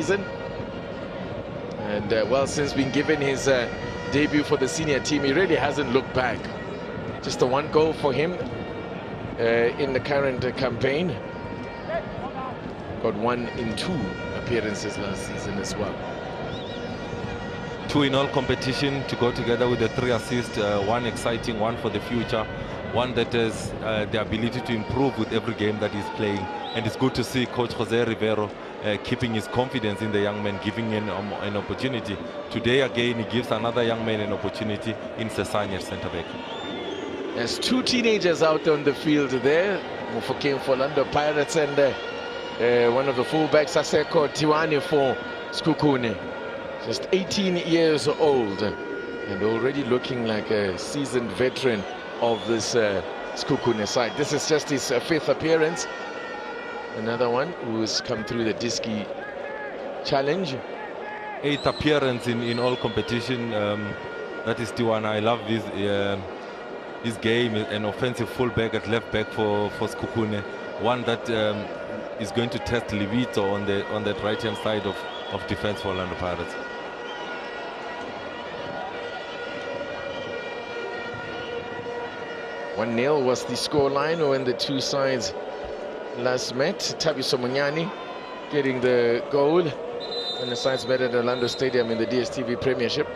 season. And well, since being given his debut for the senior team, he really hasn't looked back. Just the one goal for him in the current campaign. Got 1 in 2 appearances last season as well. 2 in all competition to go together with the 3 assists, 1 exciting, 1 for the future, 1 that has the ability to improve with every game that he's playing. And it's good to see Coach Jose Rivero keeping his confidence in the young man, giving him an opportunity. Today again, he gives another young man an opportunity in Sesanye at centre back. There's 2 teenagers out on the field there, Mufokeng for Orlando Pirates and one of the fullbacks, Aseko Tiwani for Sekhukuune. Just 18 years old and already looking like a seasoned veteran of this Sekhukuune side. This is just his 5th appearance. Another one who's come through the Diski challenge. 8th appearance in all competition. That is Tiwana. I love his game. An offensive fullback at left back for Sekhukuune. One that is going to test Livito on that right hand side of defense for Orlando Pirates. 1-0 was the scoreline when the 2 sides last met. Thabiso Munyani getting the goal when the sides met at Orlando Stadium in the DStv Premiership.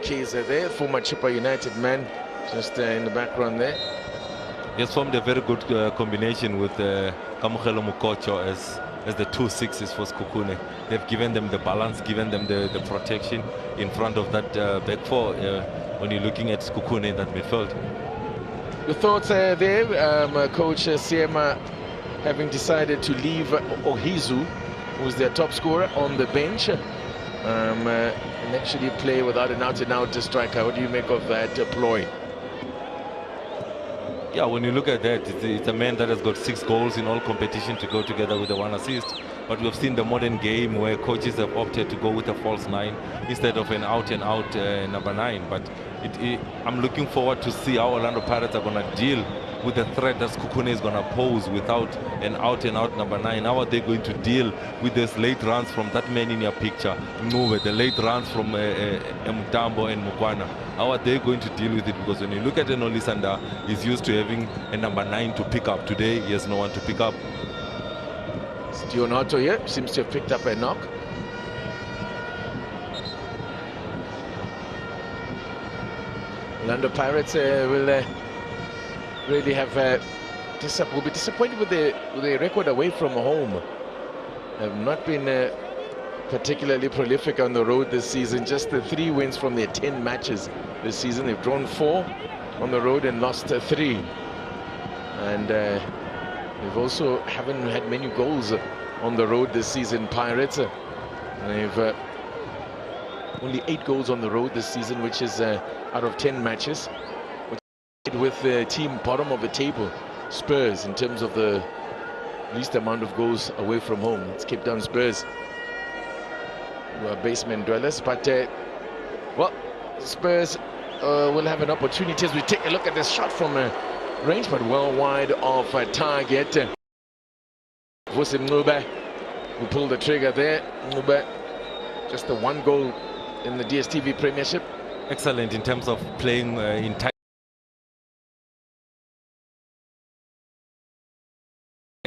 Kaiser there, former Chippa United man, just in the background there. He has formed a very good combination with Kamogelo Mukocho as the 2 6s for Sekhukuune. They've given them the balance, given them the protection in front of that back 4 when you're looking at Sekhukuune in that midfield. Your thoughts there, Coach Siema having decided to leave Ohizu, who's their top scorer, on the bench and actually play without an out-and-out striker. What do you make of that ploy? Yeah, when you look at that, it's a man that has got 6 goals in all competition to go together with the 1 assist. But we've seen the modern game where coaches have opted to go with a false 9 instead of an out-and-out number 9. But I'm looking forward to see how Orlando Pirates are going to deal with the threat that Sekhukuune is going to pose without an out-and-out number 9. How are they going to deal with these late runs from that man in your picture, Mube, the late runs from Mtambo and Mukwana? How are they going to deal with it? Because when you look at Olisanda, he's used to having a number 9 to pick up. Today, he has no one to pick up. Dionato here seems to have picked up a knock. Orlando Pirates will really have will be disappointed with the record away from home. Have not been particularly prolific on the road this season. Just the 3 wins from their 10 matches this season. They've drawn 4 on the road and lost 3. And they've also haven't had many goals on the road this season, Pirates. They've only 8 goals on the road this season, which is out of 10 matches. With the team bottom of the table, Spurs, in terms of the least amount of goals away from home. It's Cape Town Spurs, who are basement dwellers. But, well, Spurs will have an opportunity as we take a look at this shot from range, but well wide of target. Vusim Nube, who pulled the trigger there. Nube, just the 1 goal in the DStv Premiership. Excellent in terms of playing in tight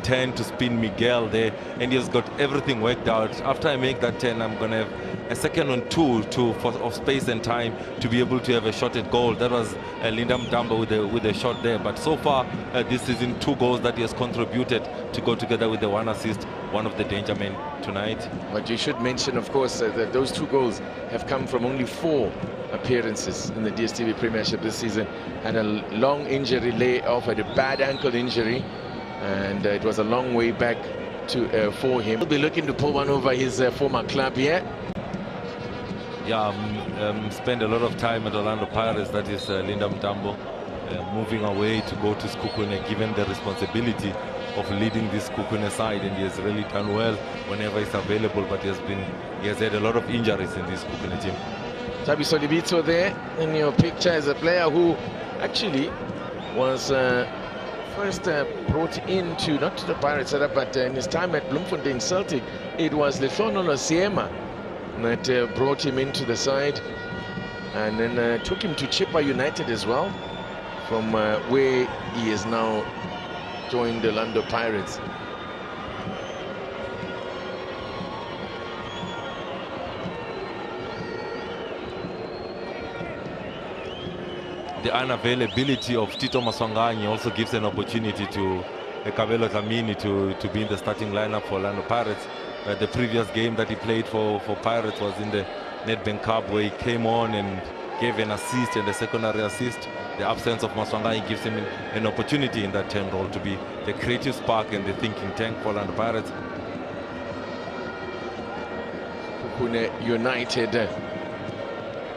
turn to spin Miguel there, and he has got everything worked out. After I make that 10, I'm going to have a 2nd on 2 of space and time to be able to have a shot at goal. That was Linda Mtambo with a shot there. But so far this season, 2 goals that he has contributed to go together with the 1 assist, one of the danger men tonight. But you should mention, of course, that those 2 goals have come from only 4 appearances in the DStv Premiership this season. Had a long injury layoff, had a bad ankle injury, and it was a long way back to for him. He'll be looking to pull one over his former club here. Yeah, spent a lot of time at Orlando Pirates. That is Linda Mtambo moving away to go to Sekhukuune, given the responsibility of leading this Sekhukuune side, and he has really done well whenever he's available. But he has had a lot of injuries in this Sekhukuune team. Thabiso Libito there in your picture as a player who actually was first brought into, not to the Pirates setup, but in his time at Bloemfontein Celtic, it was Lehlono Siema that brought him into the side, and then took him to Chippa United as well, from where he is now joined the Orlando Pirates. The unavailability of Tito Maswanganyi also gives an opportunity to Kabelo Dlamini to be in the starting lineup for Orlando Pirates. The previous game that he played for Pirates was in the Nedbank Cup, where he came on and gave an assist and a secondary assist. The absence of Maswanganyi gives him an opportunity in that 10 role to be the creative spark and the thinking tank for Orlando Pirates. Sekhukhune United,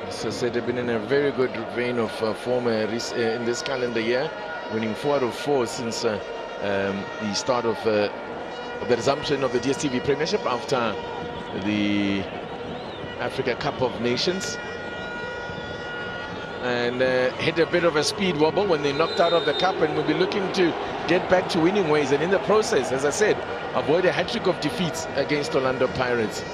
as I said, they've been in a very good vein of form in this calendar year, winning 4 out of 4 since the start of the resumption of the DStv Premiership after the Africa Cup of Nations, and hit a bit of a speed wobble when they knocked out of the cup, and will be looking to get back to winning ways, and in the process, as I said, avoid a hat-trick of defeats against Orlando Pirates.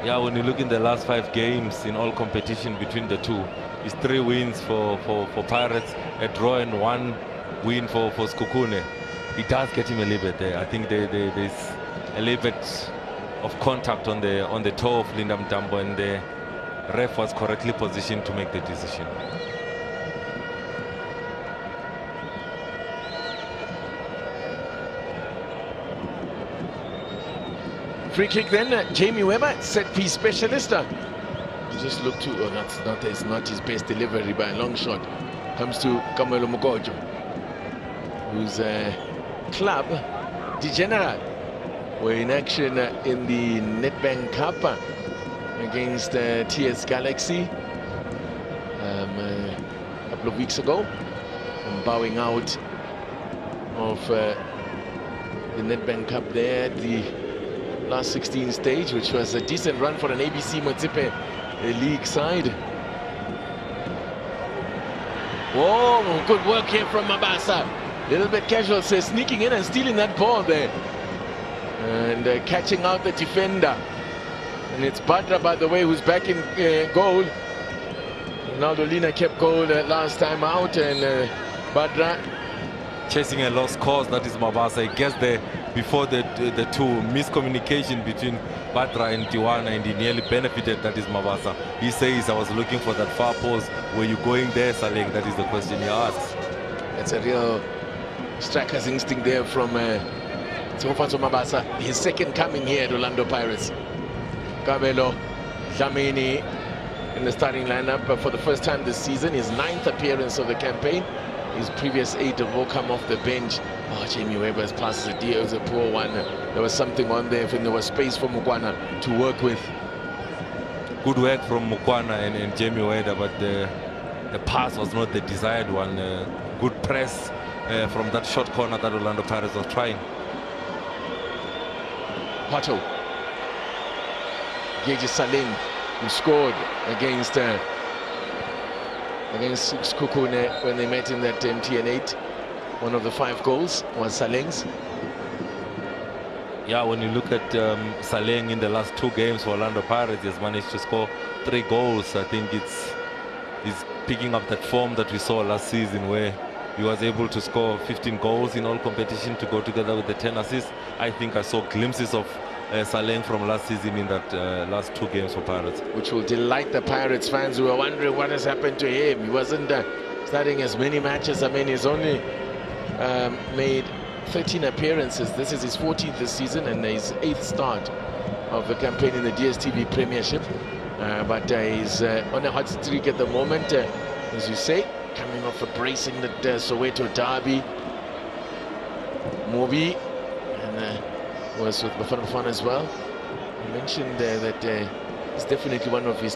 Yeah, when you look in the last 5 games in all competition between the two, it's 3 wins for Pirates, a draw and 1 win for Sekhukhune. It does get him a little bit there. I think there's a little bit of contact on the toe of Linda Mtambo, and the ref was correctly positioned to make the decision. Free kick then, Jamie Webber, set piece specialist. Just look to, it's not his best delivery by a long shot. Comes to Kamelo Mugojo, whose club, Degenerat, were in action in the Nedbank Cup against TS Galaxy a couple of weeks ago, and bowing out of the Nedbank Cup there at the last 16 stage, which was a decent run for an ABC Motsepe league side. Oh, good work here from Mabasa. Little bit casual, says, sneaking in and stealing that ball there, and catching out the defender. And it's Badra, by the way, who's back in goal. Ronaldo Lina kept goal last time out, and Badra chasing a lost cause, that is Mabasa. He gets there before the two. Miscommunication between Badra and Tiwana, and he nearly benefited, that is Mabasa. He says, I was looking for that far post. Were you going there, Saleng? That is the question he asks. It's a real striker's instinct there from Tsofatso Mabasa. His second coming here at Orlando Pirates. Kabelo Dlamini in the starting lineup for the first time this season. His 9th appearance of the campaign. His previous 8 have all come off the bench. Oh, Jamie Weber's pass was a poor one. There was something on there, and there was space for Mukwana to work with. Good work from Mukwana and Jamie Weber, but the pass was not the desired one. Good press from that short corner that Orlando Pirates was trying. Pato. Gage Saleng, who scored against Sekhukhune when they met in that MTN 8. One of the 5 goals was Saleng's. Yeah, when you look at Saleng in the last 2 games for Orlando Pirates, he has managed to score 3 goals. I think he's picking up that form that we saw last season, where he was able to score 15 goals in all competition to go together with the 10 assists. I think I saw glimpses of Saleng from last season in that last 2 games for Pirates. Which will delight the Pirates fans who are wondering what has happened to him. He wasn't starting as many matches. I mean, he's only made 13 appearances. This is his 14th this season and his 8th start of the campaign in the DStv Premiership. But he's on a hot streak at the moment, as you say, coming off a brace in the Soweto derby. Mobi, and was with Bafana Bafana as well. He mentioned that he's definitely one of his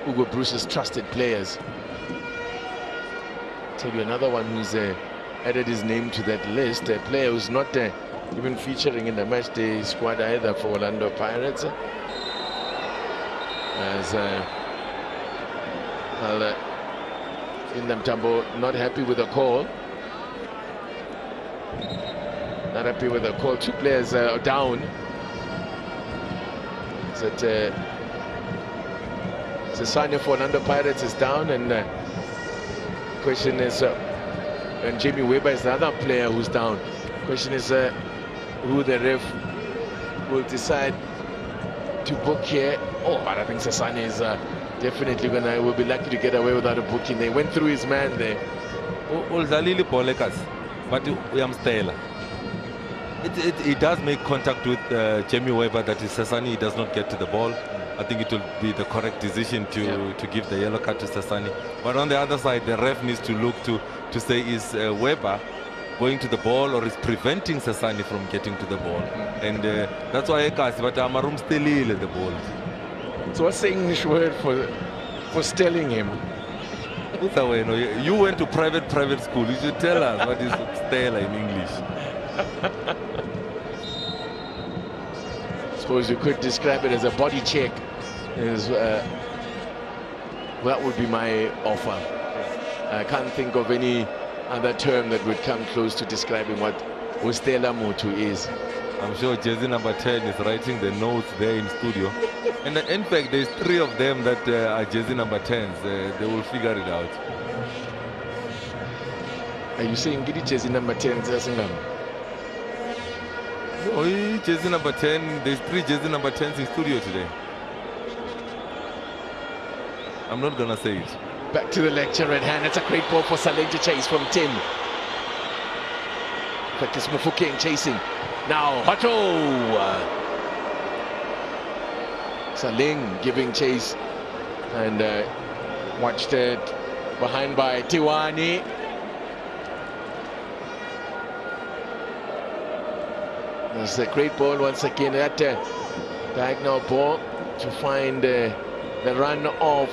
Hugo Bruce's trusted players. Tell you another one who's added his name to that list, a player who's not even featuring in the matchday squad either for Orlando Pirates. As Tambo not happy with the call. Not happy with the call. 2 players down. Is it Sesane for Orlando Pirates is down, and question is, and Jamie Weber is the other player who's down. Question is who the ref will decide to book here. Oh, but I think Sesane is definitely will be lucky to get away without a booking. They went through his man there. But William Stella. It does make contact with Jamie Weber, that is Sesane. He does not get to the ball. I think it will be the correct decision to give the yellow card to Sesane. But on the other side, the ref needs to look to say, is Weber going to the ball or is preventing Sesane from getting to the ball? And that's why I cast, but Amarum still the ball. So what's the English word for stealing him? You went to private school. You should tell us what is stela in English. I suppose you could describe it as a body check. That would be my offer. I can't think of any other term that would come close to describing what Stela Motu is. I'm sure jersey number 10 is writing the notes there in studio. And in fact, there's 3 of them that are jersey number 10s. They will figure it out. Are you saying get jersey number 10? No, jersey number 10. There's 3 jersey number 10s in studio today. I'm not gonna say it. Back to the lecture at hand. It's a great ball for Saleng to chase from Tim. In fact, it's Mufokeng chasing. Now, Hoto! Saleng giving chase. And watched it behind by Tiwani. It's a great ball once again. That diagonal ball to find the run of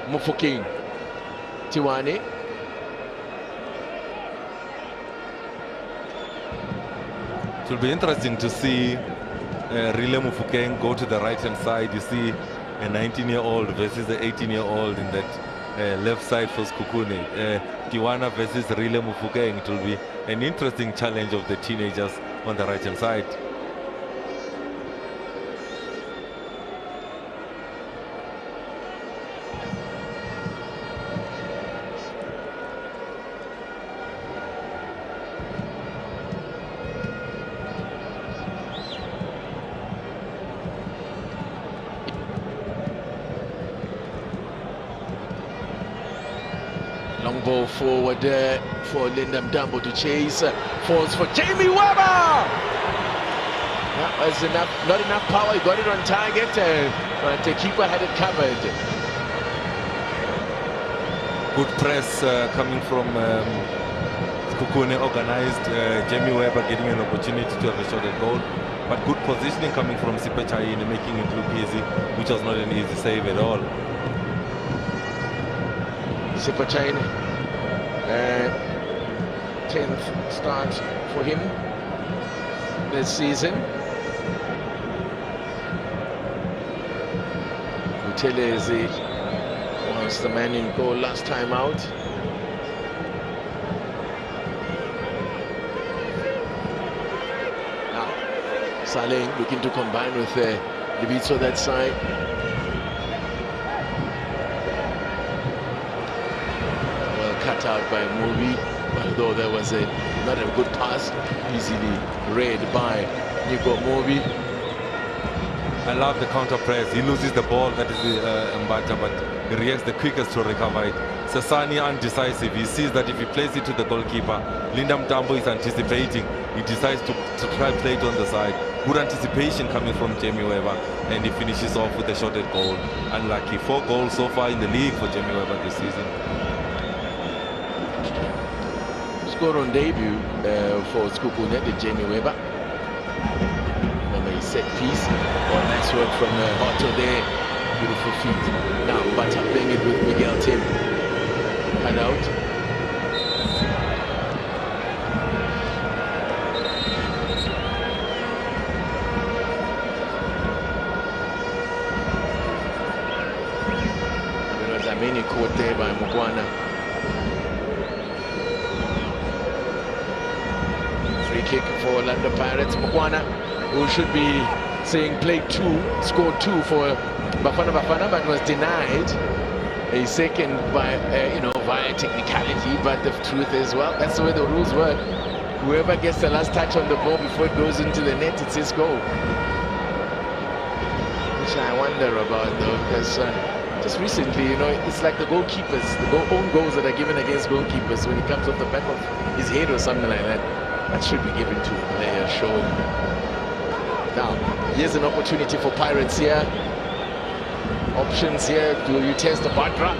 Mufokeng. Tiwani. It will be interesting to see Rile Mufokeng go to the right-hand side. You see a 19-year-old versus an 18-year-old in that left side for Sekhukuune. Tiwana versus Rile Mufokeng. It will be an interesting challenge of the teenagers on the right-hand side. Long ball forward for Lyndon Dambo to chase. Falls for Jamie Weber! That was enough, not enough power. He got it on target, but the keeper had it covered. Good press coming from Sekhukuune, organized. Jamie Weber getting an opportunity to have a shot at goal. But good positioning coming from Sipechai, making it look easy, which was not an easy save at all. Sipechai, 10th start for him this season. Utelezi was the man in goal last time out. Now, Saleng looking to combine with Libitso that side. Well cut out by Mobi, although there was not a good pass, easily read by Nico Mobi. I love the counter press. He loses the ball, that is Mbata, but he reacts the quickest to recover it. Sesane undecisive. He sees that if he plays it to the goalkeeper, Lyndon Tambo is anticipating. He decides to try play it on the side. Good anticipation coming from Jamie Weber, and he finishes off with a shot at goal. Unlucky. 4 goals so far in the league for Jamie Weber this season. Scored on debut for Sekhukuune, the Jamie Weber. Set piece. Oh, nice work from Otto there. Beautiful feet. Now Mbata playing it with Miguel Tim. Cut out. There was a mini caught there by Mugwana. kick for Orlando Pirates. Mokwana, who should be saying play 2, scored 2 for Bafana Bafana, but was denied a second by, via technicality. But the truth is, well, that's the way the rules work. Whoever gets the last touch on the ball before it goes into the net, it's his goal. Which I wonder about, though, because just recently, it's like the goalkeepers, the own goals that are given against goalkeepers when it comes off the back of his head or something like that. That should be given to the player, sure. Now, here's an opportunity for Pirates here. Options here. Do you test the Batra?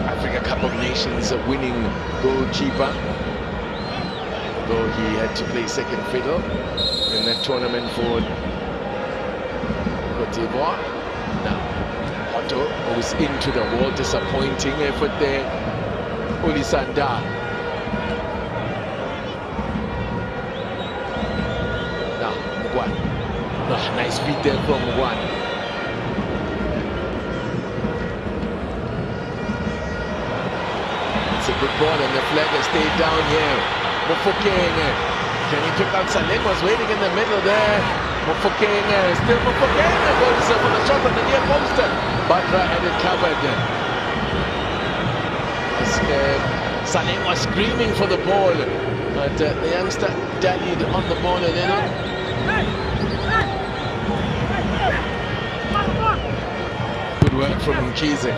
Africa Cup of Nations winning goalkeeper. Though he had to play second fiddle in that tournament for Cote d'Ivoire. Now, Otto goes into the wall. Disappointing effort there. Olisanda. Now, Mugwan. Oh, nice feed there from Mugwan. It's a good ball, and the flag has stayed down here. Mofokeng, can he pick out Salek? Was waiting in the middle there. Mofokeng, still Mofokeng goes for the shot on the near post. Batra had it covered. Salek was screaming for the ball, but the youngster dallied on the ball a little. Good work from Mkize.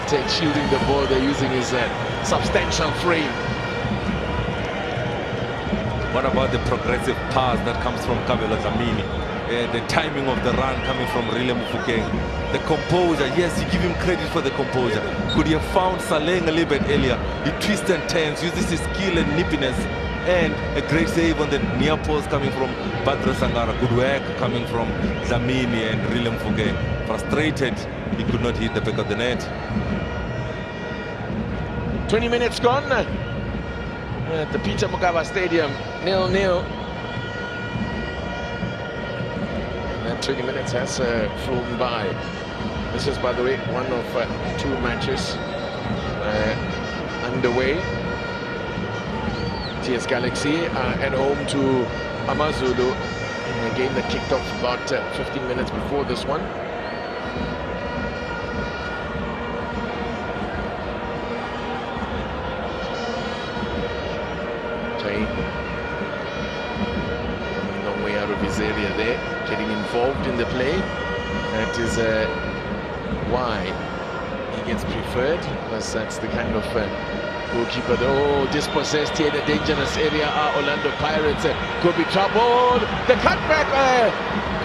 Shielding the ball, they're using his substantial frame. What about the progressive pass that comes from Kabelo Dlamini? The timing of the run coming from Rile Mofokeng. The composure, yes, you give him credit for the composure. Could he have found Saleng a little bit earlier? He twists and turns, uses his skill and nippiness, and a great save on the near post coming from Badra Sangara. Good work coming from Dlamini and Rile Mofokeng. Frustrated, he could not hit the back of the net. 20 minutes gone at the Peter Mokaba Stadium, 0-0. And 20 minutes has flown by. This is, by the way, one of 2 matches underway. TS Galaxy at home to Amazulu in a game that kicked off about 15 minutes before this one. Long way out of his area there, getting involved in the play. That is why he gets preferred, because that's the kind of goalkeeper. Oh, dispossessed here in a dangerous area are Orlando Pirates. Could be trouble. The cutback.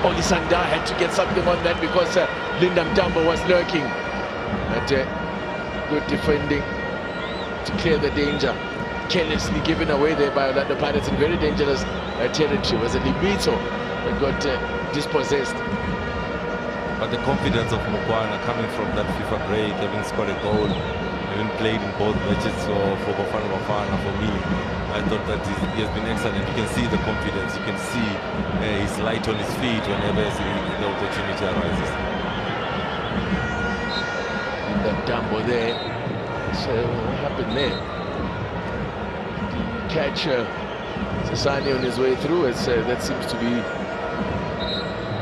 Olisanda had to get something on that because Linda Mtambo was lurking. But good defending to clear the danger. Carelessly given away there by Orlando Pirates in very dangerous territory. Was a Libito that got dispossessed. But the confidence of Mokwana coming from that FIFA break, having scored a goal, having played in both matches for Bafana Bafana, for me, I thought that he has been excellent. You can see the confidence, you can see he's light on his feet whenever the opportunity arises. And that Dumbo there, so what happened there? Catch Sasani on his way through. That seems to be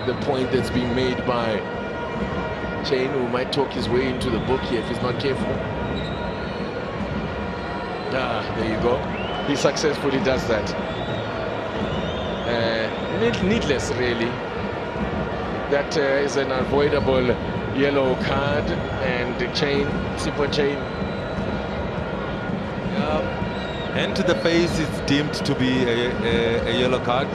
the point that's being made by Chain, who might talk his way into the book here if he's not careful. There you go. He successfully does that. Needless, really. That is an avoidable yellow card, and Chain, Super Chain. And to the face, it's deemed to be a yellow card.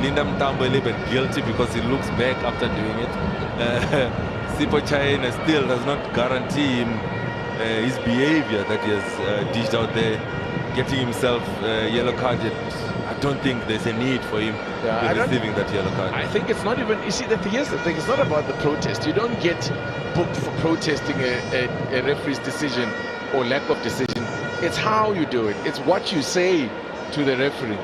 Linda Mtambo a little bit guilty because he looks back after doing it. Sipo Chain still does not guarantee him his behavior that he has dished out there, getting himself yellow carded. I don't think there's a need for him receiving that yellow card. I think it's not even, you see, here's the thing, it's not about the protest. You don't get booked for protesting a referee's decision or lack of decision. It's how you do it. It's what you say to the referee.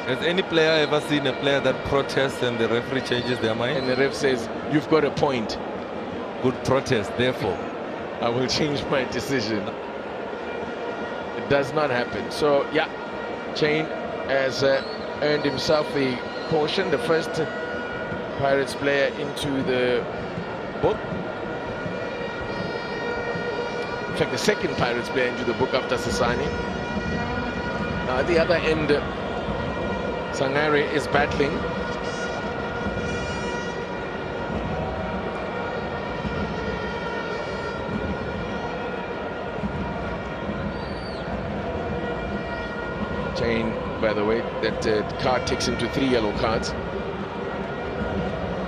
Has any player ever seen a player that protests and the referee changes their mind? And the ref says, you've got a point. Good protest, therefore. I will change my decision. does not happen. So, yeah, Chain has earned himself the caution, the first Pirates player into the book. In fact, the second Pirates player into the book after Sasani. Now, at the other end, Sangare is battling. Chain, by the way, that card takes him to 3 yellow cards.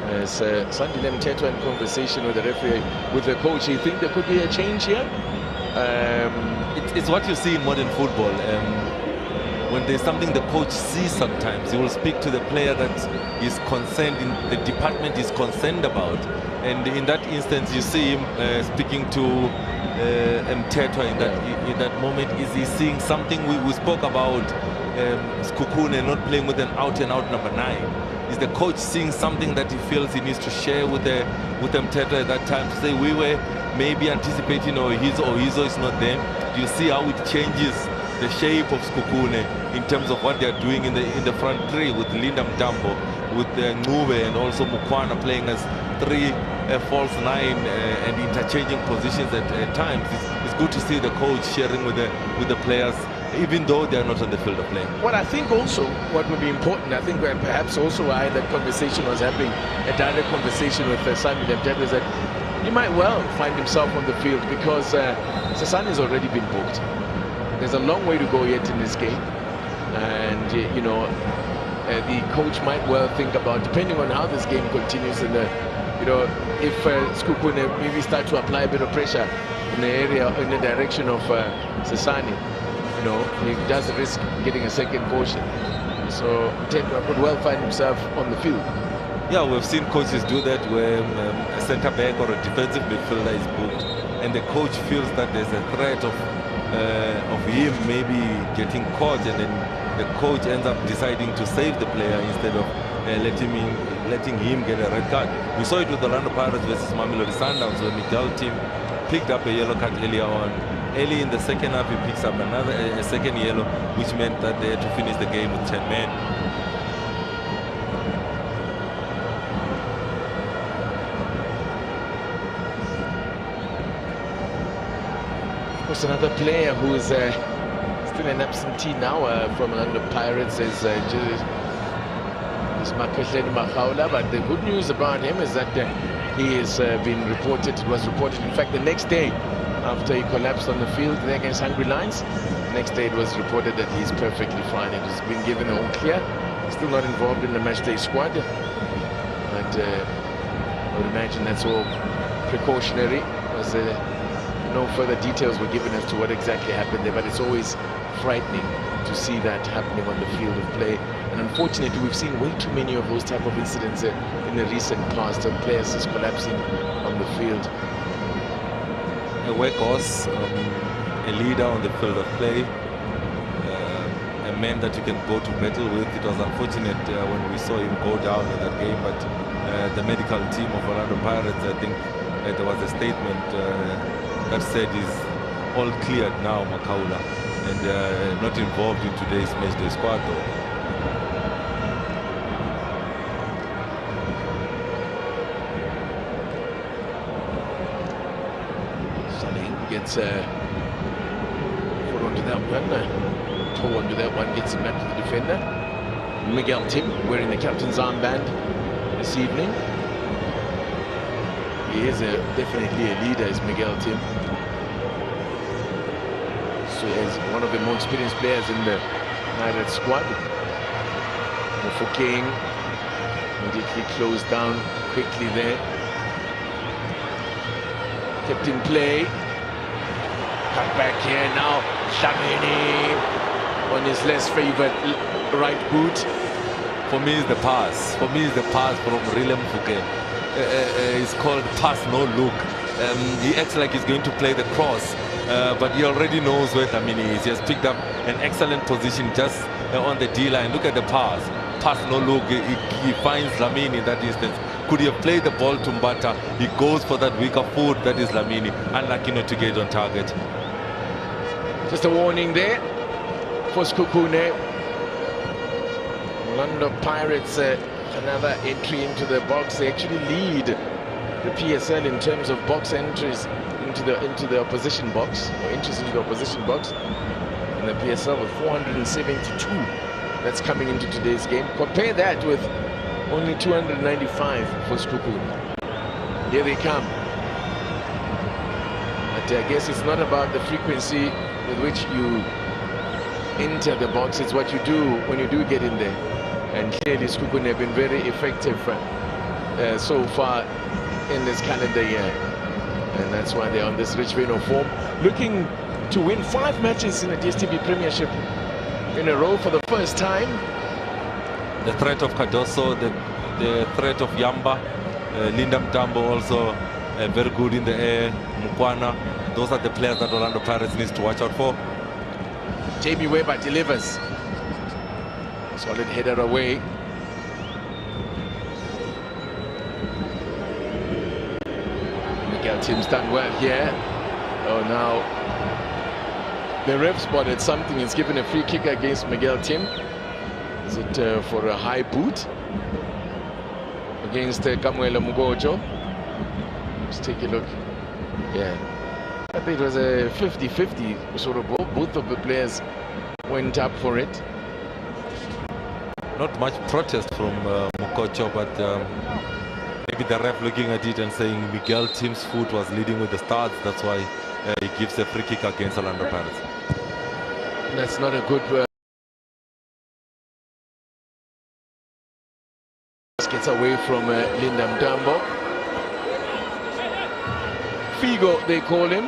As Sandile Mteto in conversation with the referee, with the coach, you think there could be a change here? It's what you see in modern football. When there's something the coach sees sometimes, he will speak to the player that is concerned, in the department is concerned about. And in that instance, you see him speaking to Mteto in that moment. Is he seeing something? We spoke about Sekhukuune not playing with an out-and-out number 9. Is the coach seeing something that he feels he needs to share with Mteto at that time to say we were maybe anticipating, or Hizo is not there? Do you see how it changes the shape of Sekhukuune in terms of what they are doing in the front three, with Linda Mtambo, with Ngube, and also Mukwana playing as 3 false 9 and interchanging positions at times? It's good to see the coach sharing with the players, even though they are not on the field of play. Well, I think also what would be important, I think that perhaps also why that conversation was happening, a direct conversation with Sani Lemteto, is that he might well find himself on the field because Sasani has already been booked. There's a long way to go yet in this game, and the coach might well think about, depending on how this game continues, and if Sekhukuune maybe start to apply a bit of pressure in the area, in the direction of Sasani, he does risk getting a second caution. So Mteto could well find himself on the field. Yeah, we've seen coaches do that where a centre back or a defensive midfielder is booked, and the coach feels that there's a threat of him maybe getting caught, and then the coach ends up deciding to save the player instead of letting him get a red card. We saw it with the Orlando Pirates versus Mamelodi Sundowns, where Miguel team picked up a yellow card earlier on. Early in the second half, he picks up a second yellow, which meant that they had to finish the game with 10 men. Of course, another player who is still an absentee now from Orlando Pirates is Makhehleni Makhaula. But the good news about him is that he has been reported, it was reported, in fact, the next day after he collapsed on the field there against Hungry Lions. The next day it was reported that he's perfectly fine. It has been given all clear. Still not involved in the matchday squad. But I would imagine that's all precautionary, as no further details were given as to what exactly happened there. But it's always frightening to see that happening on the field of play. And unfortunately, we've seen way too many of those type of incidents in the recent past, of players just collapsing on the field. A workhorse, a leader on the field of play, a man that you can go to battle with. It was unfortunate when we saw him go down in that game, but the medical team of Orlando Pirates, I think there was a statement that said he's all cleared now, Makhaula, and not involved in today's matchday squad though. Gets foot onto that one, toe onto that one, gets him back to the defender. Miguel Tim wearing the captain's armband this evening. He is definitely a leader, is Miguel Tim. So he's one of the more experienced players in the Pirates squad. Mofokeng immediately closed down quickly there. Kept in play. Cut back here now, Dlamini on his less favored right boot. For me, it's the pass. For me, it's the pass from Rile Mofokeng. It's called pass no look. He acts like he's going to play the cross, but he already knows where Dlamini is. He has picked up an excellent position just on the D-line. Look at the pass. Pass no look. He finds Dlamini in that instance. Could he have played the ball to Mbata? He goes for that weaker foot, that is Dlamini. Unlucky not to get on target. Just a warning there for Sekhukuune. Orlando Pirates, another entry into the box. They actually lead the PSL in terms of box entries into the opposition box, or entries into the opposition box. And the PSL with 472. That's coming into today's game. Compare that with only 295 for Sekhukuune. Here they come. But I guess it's not about the frequency with which you enter the box, it's what you do when you do get in there. And clearly Sekhukuune have been very effective so far in this calendar year. And that's why they're on this rich vein of form. Looking to win 5 matches in the DSTV Premiership in a row for the first time. The threat of Cardoso, the threat of Yamba, Lindam Tambo also very good in the air, Mukwana. Those are the players that Orlando Pirates needs to watch out for. Jamie Weber delivers. Solid header away. Miguel Tim's done well here. Oh, now the ref spotted something. He's given a free kick against Miguel Tim. Is it for a high boot against Kamuela Mugojo? Let's take a look. Yeah, I think it was a 50-50 sort of ball. Both of the players went up for it. Not much protest from Mukocho, but maybe the ref looking at it and saying Miguel Tim's foot was leading with the starts. That's why he gives a free kick against Orlando Pirates. That's not a good... Gets away from Lindam Dambo. Figo, they call him.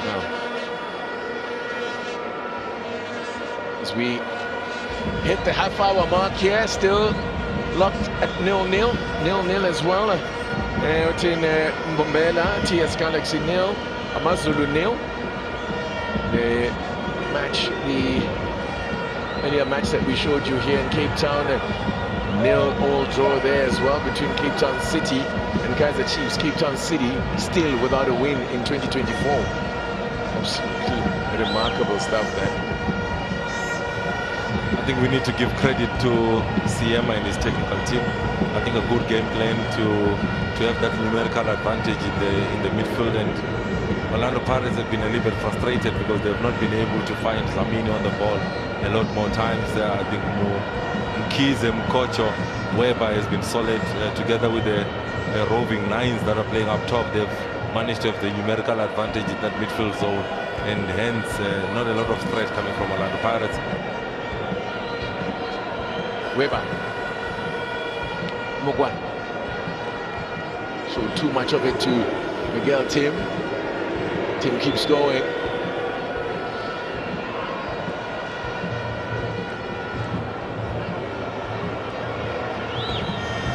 Now, as we hit the half-hour mark here, still locked at 0-0. 0-0 as well. In Mbombela, TS Galaxy 0, Amazulu 0. The match, the earlier match that we showed you here in Cape Town, 0-all draw there as well between Cape Town City and Kaizer Chiefs. Cape Town City still without a win in 2024. Absolutely remarkable stuff there. I think we need to give credit to Siema and his technical team. I think a good game plan to have that numerical advantage in the midfield, and Orlando Pirates have been a little bit frustrated because they have not been able to find Zamini on the ball a lot more times. I think Mkize, Mkocho, Weber has been solid together with the roving nines that are playing up top. They've managed to have the numerical advantage in that midfield zone, and hence not a lot of threat coming from Orlando Pirates. Weber. Mugwan. So too much of it to Miguel Tim. Tim keeps going.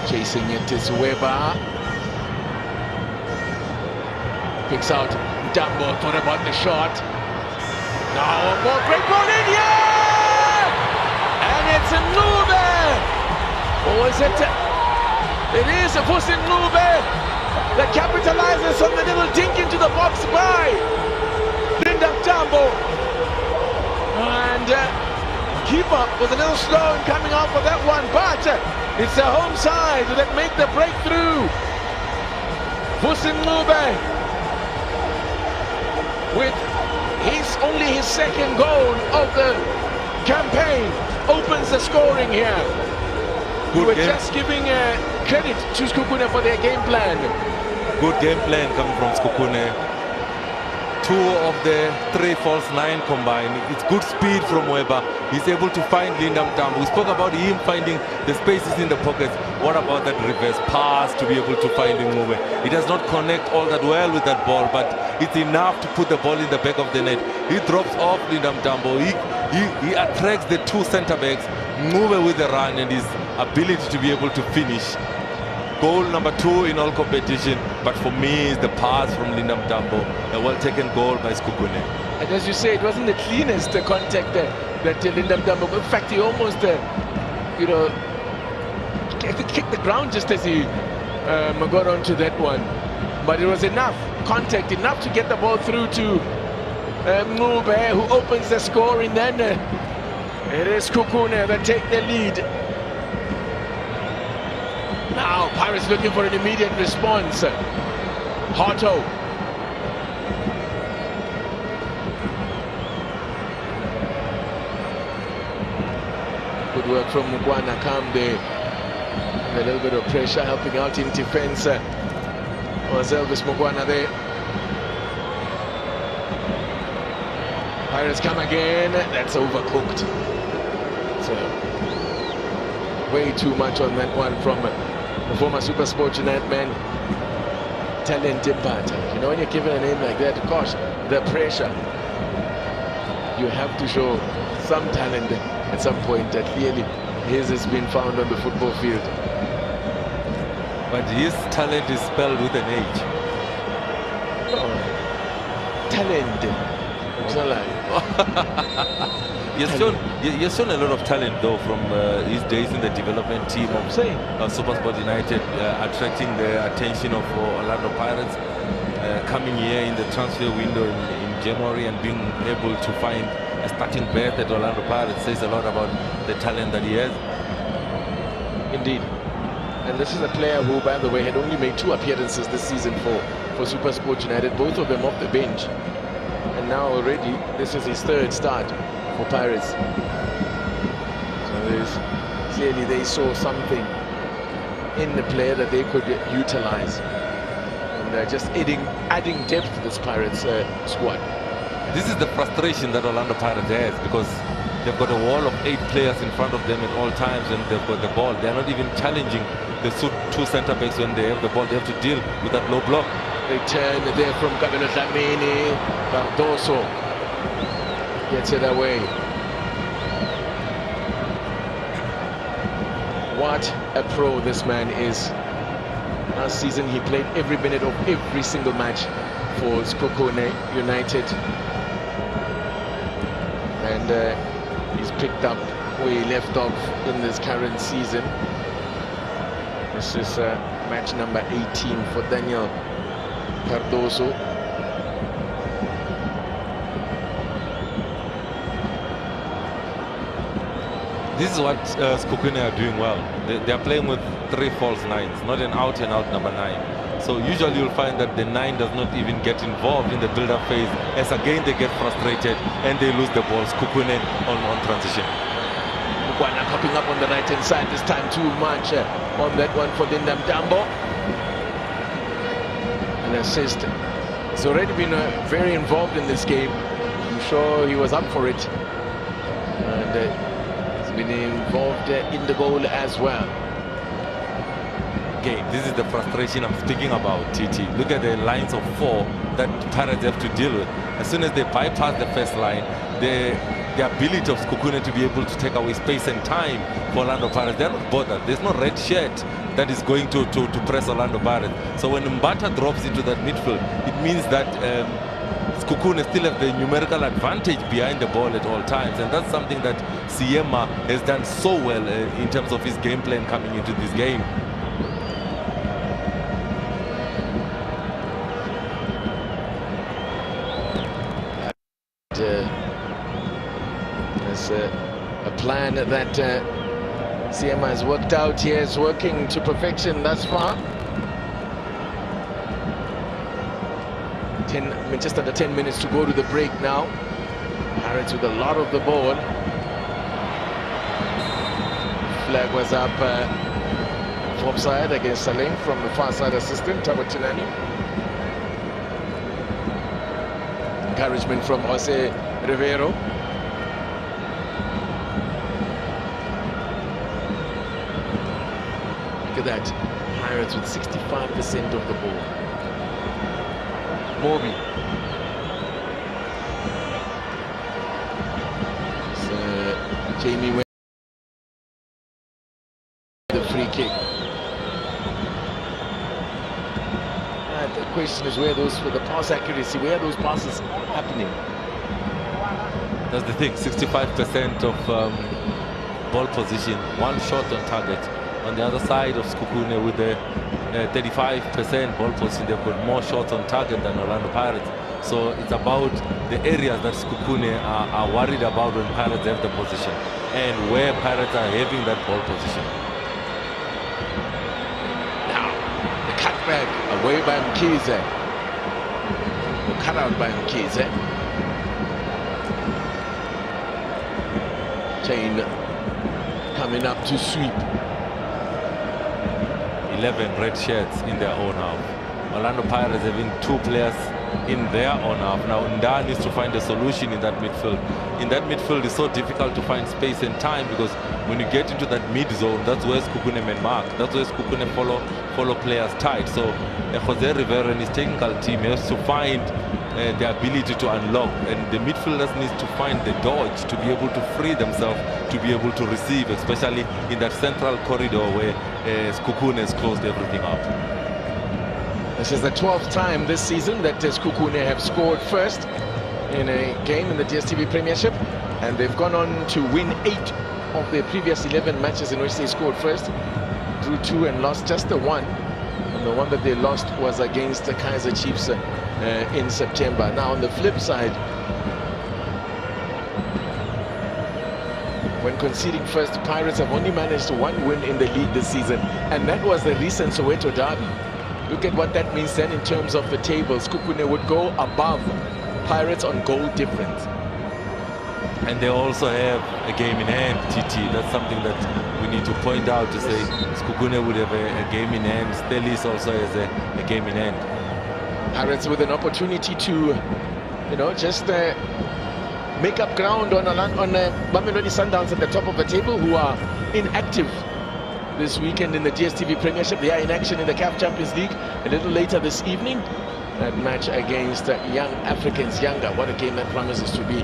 Chasing it is Weber. Picks out Dambo, thought about the shot. Now a ball, great ball in here! And it's a Nube! Or is it? It is a Fusin Nube that capitalizes on the little dink into the box by Lindam Dambo. And keeper was a little slow in coming out for that one, but it's the home side that make the breakthrough. Fusin Nube with only his second goal of the campaign opens the scoring here. We were just giving credit to Sekhukuune for their game plan. Good game plan coming from Sekhukuune. 2 of the 3 false 9 combined. It's good speed from Weber. He's able to find Lindam Tambo. We spoke about him finding the spaces in the pockets. What about that reverse pass to be able to find him moving? He does not connect all that well with that ball, but it's enough to put the ball in the back of the net. He drops off Lindam Tambo. He attracts the 2 center backs, move with the run, and his ability to be able to finish. Goal number 2 in all competition, but for me is the pass from Lindam Tambo. A well-taken goal by Sekhukuune. And as you say, it wasn't the cleanest contact that Lindam Tambo. In fact, he almost, kicked the ground just as he got onto that one. but it was enough contact, enough to get the ball through to Ngube, who opens the score, and then it is Sekhukhune that take the lead. Now Pirates looking for an immediate response. Hotto. Good work from Mugwana Kamde. A little bit of pressure helping out in defense. Was Elvis Mugwana there. Pirates come again. That's overcooked. So way too much on that one from the former Super Sport United man, Talent Impata. You know, when you're given a name like that, gosh, the pressure. You have to show some talent at some point that clearly his has been found on the football field. But his talent is spelled with an H. Oh, talent. It's not like He's shown a lot of talent though from his days in the development team of Super Sport United, attracting the attention of Orlando Pirates, coming here in the transfer window in January and being able to find a starting berth at Orlando Pirates says a lot about the talent that he has. Indeed. And this is a player who, by the way, had only made 2 appearances this season for Super Sport United, both of them off the bench. And now already, this is his 3rd start for Pirates. So clearly they saw something in the player that they could utilize. And just adding depth to this Pirates squad. This is the frustration that Orlando Pirates has, because they've got a wall of 8 players in front of them at all times, and they've got the ball. They're not even challenging the 2 centre-backs when they have the ball. They have to deal with that low block. They turn there from Kabelo Dlamini. Cardoso gets it away. What a pro this man is. Last season he played every minute of every single match for Sekhukhune United. And he's picked up where he left off in this current season. This is match number 18 for Daniel Cardoso. This is what Sekhukhune are doing well. They are playing with 3 false 9s, not an out-and-out number 9. So usually you'll find that the 9 does not even get involved in the build-up phase, as again they get frustrated and they lose the ball. Sekhukhune on transition. Mugwana popping up on the right-hand side, this time too much on that one for Linda Mtambo. An assist. He's already been very involved in this game. I'm sure he was up for it. And he's been involved in the goal as well. Okay, this is the frustration I'm speaking about, TT. Look at the lines of 4 that Pirates have to deal with. As soon as they bypass the first line, the ability of Sekhukhune to be able to take away space and time for Orlando Pirates, they're not bothered. There's no red shirt that is going to press Orlando Pirates. So when Mbata drops into that midfield, it means that Sekhukhune still have the numerical advantage behind the ball at all times. And that's something that Siema has done so well in terms of his game plan coming into this game. There's a plan that Siema has worked out here, is working to perfection thus far. Just under 10 minutes to go to the break now. Pirates with a lot of the ball. Flag was up for offside against Salem from the far side assistant, Tabatinani. Encouragement from Jose Rivero. Look at that. Pirates with 65% of the ball. Moby. Jamie with the free kick. The question is where those, for the pass accuracy, where are those passes happening? That's the thing, 65% of ball position, 1 shot on target. On the other side of Sekhukhune with the 35% ball position. They've got more shots on target than Orlando Pirates. So it's about the areas that Sekhukuune are worried about when Pirates have the position and where Pirates are having that ball position. Now, the cutback away by Mkhize. The cut out by Mkhize. Chain coming up to sweep. 11 red shirts in their own half. Orlando Pirates having 2 players in their own half. Now Nda needs to find a solution in that midfield. In that midfield, it's so difficult to find space and time, because when you get into that mid zone, that's where Sekhukuune men mark. That's where Sekhukuune follow players tight. So Jose Rivera and his technical team has to find the ability to unlock, and the midfielders need to find the dodge to be able to free themselves, to be able to receive, especially in that central corridor where Sekhukuune has closed everything up. This is the 12th time this season that Sekhukuune have scored first in a game in the DStv Premiership, and they've gone on to win 8 of their previous 11 matches in which they scored first, drew 2 and lost just the 1, and the one that they lost was against the Kaizer Chiefs in September. Now on the flip side, when conceding first, Pirates have only managed 1 win in the league this season, and that was the recent Soweto derby. Look at what that means then in terms of the table. Sekhukuune would go above Pirates on goal difference. And they also have a game in hand, TT. That's something that we need to point out, to say Sekhukuune would have a game in hand. Stelis also has a game in hand. Pirates with an opportunity to, just make up ground on Mamelodi Sundowns at the top of the table, who are inactive this weekend in the DStv Premiership. They are in action in the CAF Champions League a little later this evening. That match against Young Africans Younger. What a game that promises to be.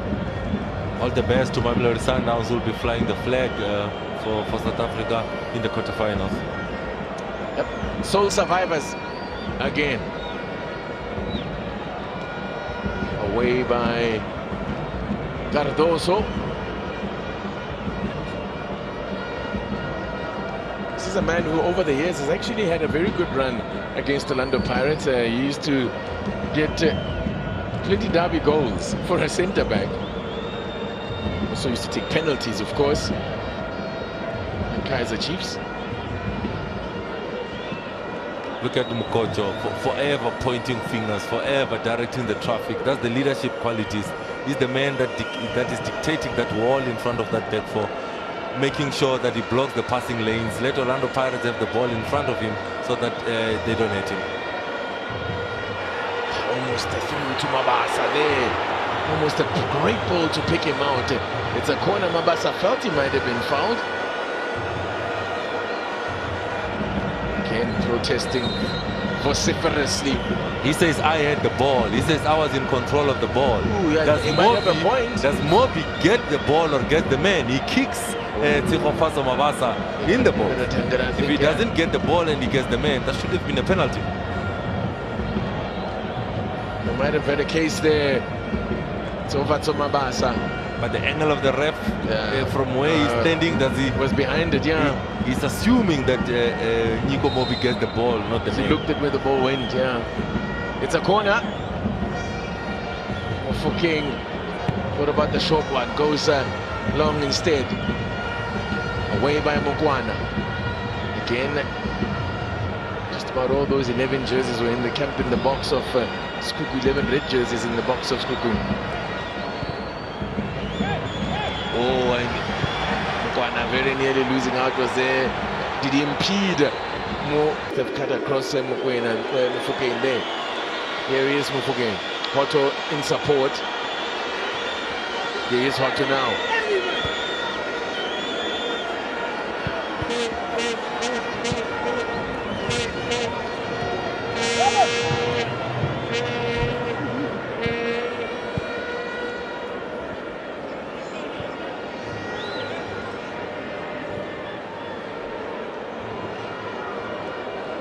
All the best to Mamelodi Sundowns, who will be flying the flag for South Africa in the quarterfinals. Yep. Sole survivors again. Away by Cardoso. This is a man who over the years has actually had a very good run against Orlando Pirates. He used to get plenty derby goals for a centre-back. Also used to take penalties, of course, and Kaizer Chiefs. Look at Mukojo, forever pointing fingers, forever directing the traffic. That's the leadership qualities. He's the man that is dictating that wall in front of that back four, making sure that he blocks the passing lanes. Let Orlando Pirates have the ball in front of him so that they don't hit him. Almost through to Mabasa there. Almost a great ball to pick him out. It's a corner. Mabasa felt he might have been fouled. Again protesting vociferously. He says, I had the ball. He says, I was in control of the ball. Ooh, yeah, he might have a point. Does Mobi get the ball or get the man? He kicks Sekhukhune Mabasa in the ball. If he doesn't get the ball and he gets the man, that should have been a penalty. They might have had a case there. It's over to Mabasa. But the angle of the ref, from where he's standing, does he was behind it? Yeah, he's assuming that Nico Mobi gets the ball, not the man. He looked at where the ball went. Yeah, it's a corner for King. What about the short one? Goes long instead. Away by Mugwana. Again, just about all those 11 jerseys were in the camp in the box of Sekhukuune. 11 red jerseys in the box of Sekhukuune. Oh, and Mugwana very nearly losing out was there. Did he impede? More they've cut across Mugwana and Mufokeng there. Here he is, Mufokeng. Hoto in support. Here is Hoto now.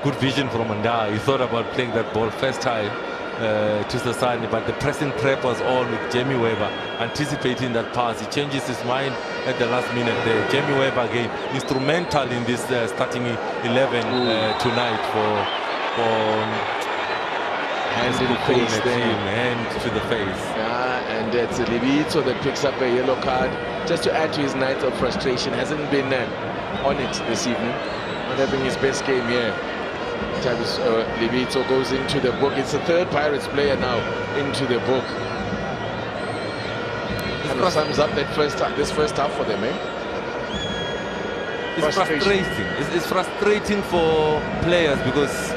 Good vision from Nda. He thought about playing that ball first time to Sasani, but the pressing prep was on with Jamie Weber, anticipating that pass. He changes his mind at the last minute there. Jamie Weber again instrumental in this starting 11 tonight for hand in Sekhukuune face team, there. hand to the face. Yeah, and it's Libito that picks up a yellow card. Just to add to his night of frustration, hasn't been on it this evening. Not having his best game here. Travis Libito goes into the book. It's the third Pirates player now into the book. Kind of sums up that this first half for them, eh? It's frustrating. It's frustrating for players because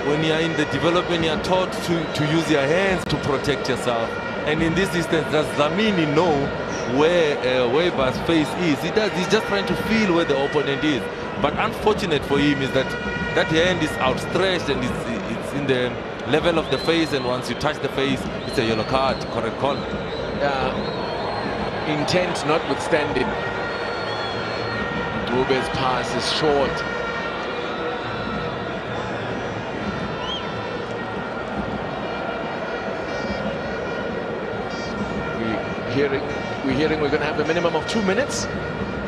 when you're in the development, you're taught to use your hands to protect yourself. And in this instance, does Dlamini know where Weber's face is? He's just trying to feel where the opponent is. But unfortunate for him is that that hand is outstretched and it's in the level of the face, and once you touch the face, it's a yellow card. Correct call. Intent notwithstanding. Dube's pass is short. We're hearing we're going to have a minimum of 2 minutes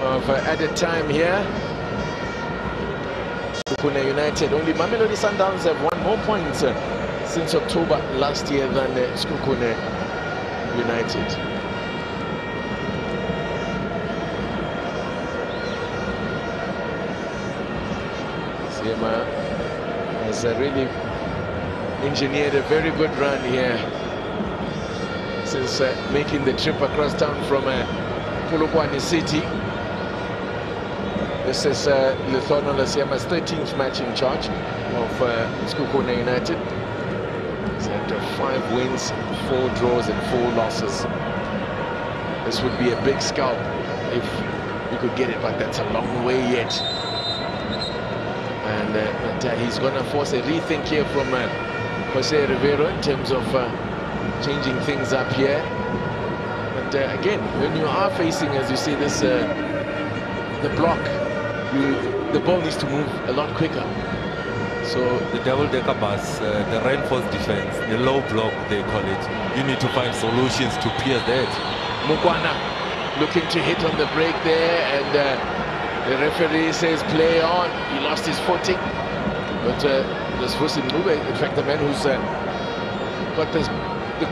of added time here. Sekhukhune United, only Mamelodi Sundowns have won more points since October last year than Sekhukhune United. Siema has really engineered a very good run here since making the trip across town from Sekhukhune City. This is Lithono Lasiema's 13th match in charge of Sekhukhune United. He's had 5 wins, 4 draws and 4 losses. This would be a big scalp if we could get it, but that's a long way yet. And he's going to force a rethink here from Jose Rivero in terms of changing things up here. But again, when you are facing, as you say, this the block, the ball needs to move a lot quicker. So the double-decker bus, the reinforced defense, the low block they call it, you need to find solutions to pierce that. Mugwana looking to hit on the break there, and the referee says play on. He lost his footing, but this was in fact the man who's got the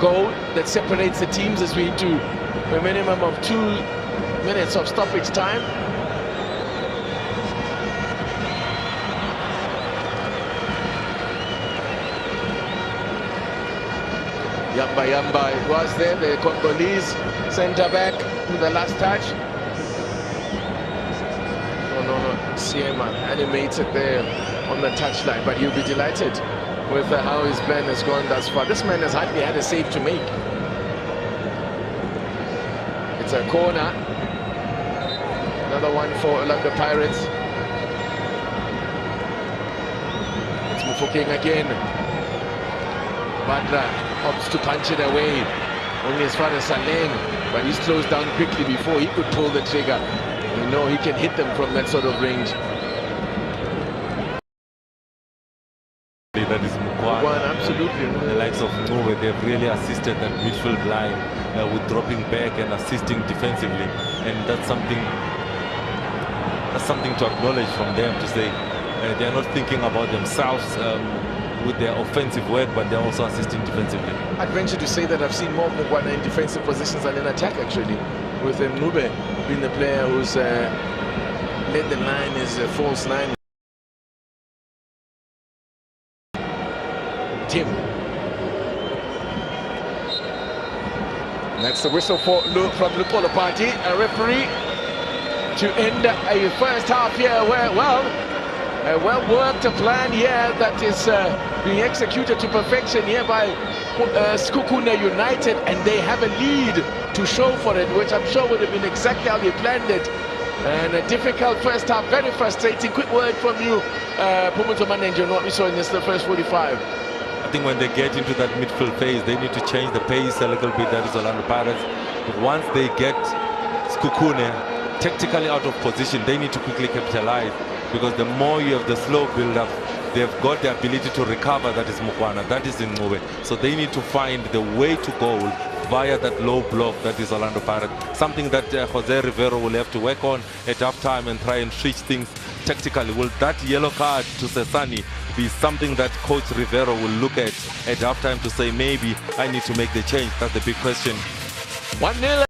goal that separates the teams as we head to a minimum of 2 minutes of stoppage time. Yamba it was there, the Congolese centre back with the last touch. No, Siema animated there on the touchline, but he'll be delighted with how his plan has gone thus far. This man has hardly had a save to make. It's a corner. Another one for Orlando Pirates. It's Mufokeng again. Badra opts to punch it away. Only as far as Saleng, but he's closed down quickly before he could pull the trigger. You know he can hit them from that sort of range. That is Mugwana. Absolutely. The likes of Ngube, they've really assisted that midfield line with dropping back and assisting defensively, and that's something to acknowledge from them, to say they're not thinking about themselves with their offensive work, but they're also assisting defensively. I'd venture to say that I've seen more Mugwana in defensive positions than in attack, actually, with Ngube being the player who's led the line as a false 9. Tim. That's the whistle from Lupolo Party, a referee, to end a first half here where, well, a well-worked plan here that is being executed to perfection here by Sekhukhune United, and they have a lead to show for it, which I'm sure would have been exactly how they planned it. And a difficult first half, very frustrating. Quick word from you, Pumuto Manenjo, what we saw in this the first 45. I think when they get into that midfield phase, they need to change the pace a little bit. That is Orlando Pirates. But once they get Sekhukhune tactically out of position, they need to quickly capitalize, because the more you have the slow build-up, they've got the ability to recover. That is Mugwana, that is in Ngube. So they need to find the way to goal via that low block that is Orlando Pirates. Something that Jose Rivero will have to work on at half time and try and switch things tactically. Will that yellow card to Sesani be something that Coach Rivero will look at halftime to say, maybe I need to make the change? That's the big question. 1-0.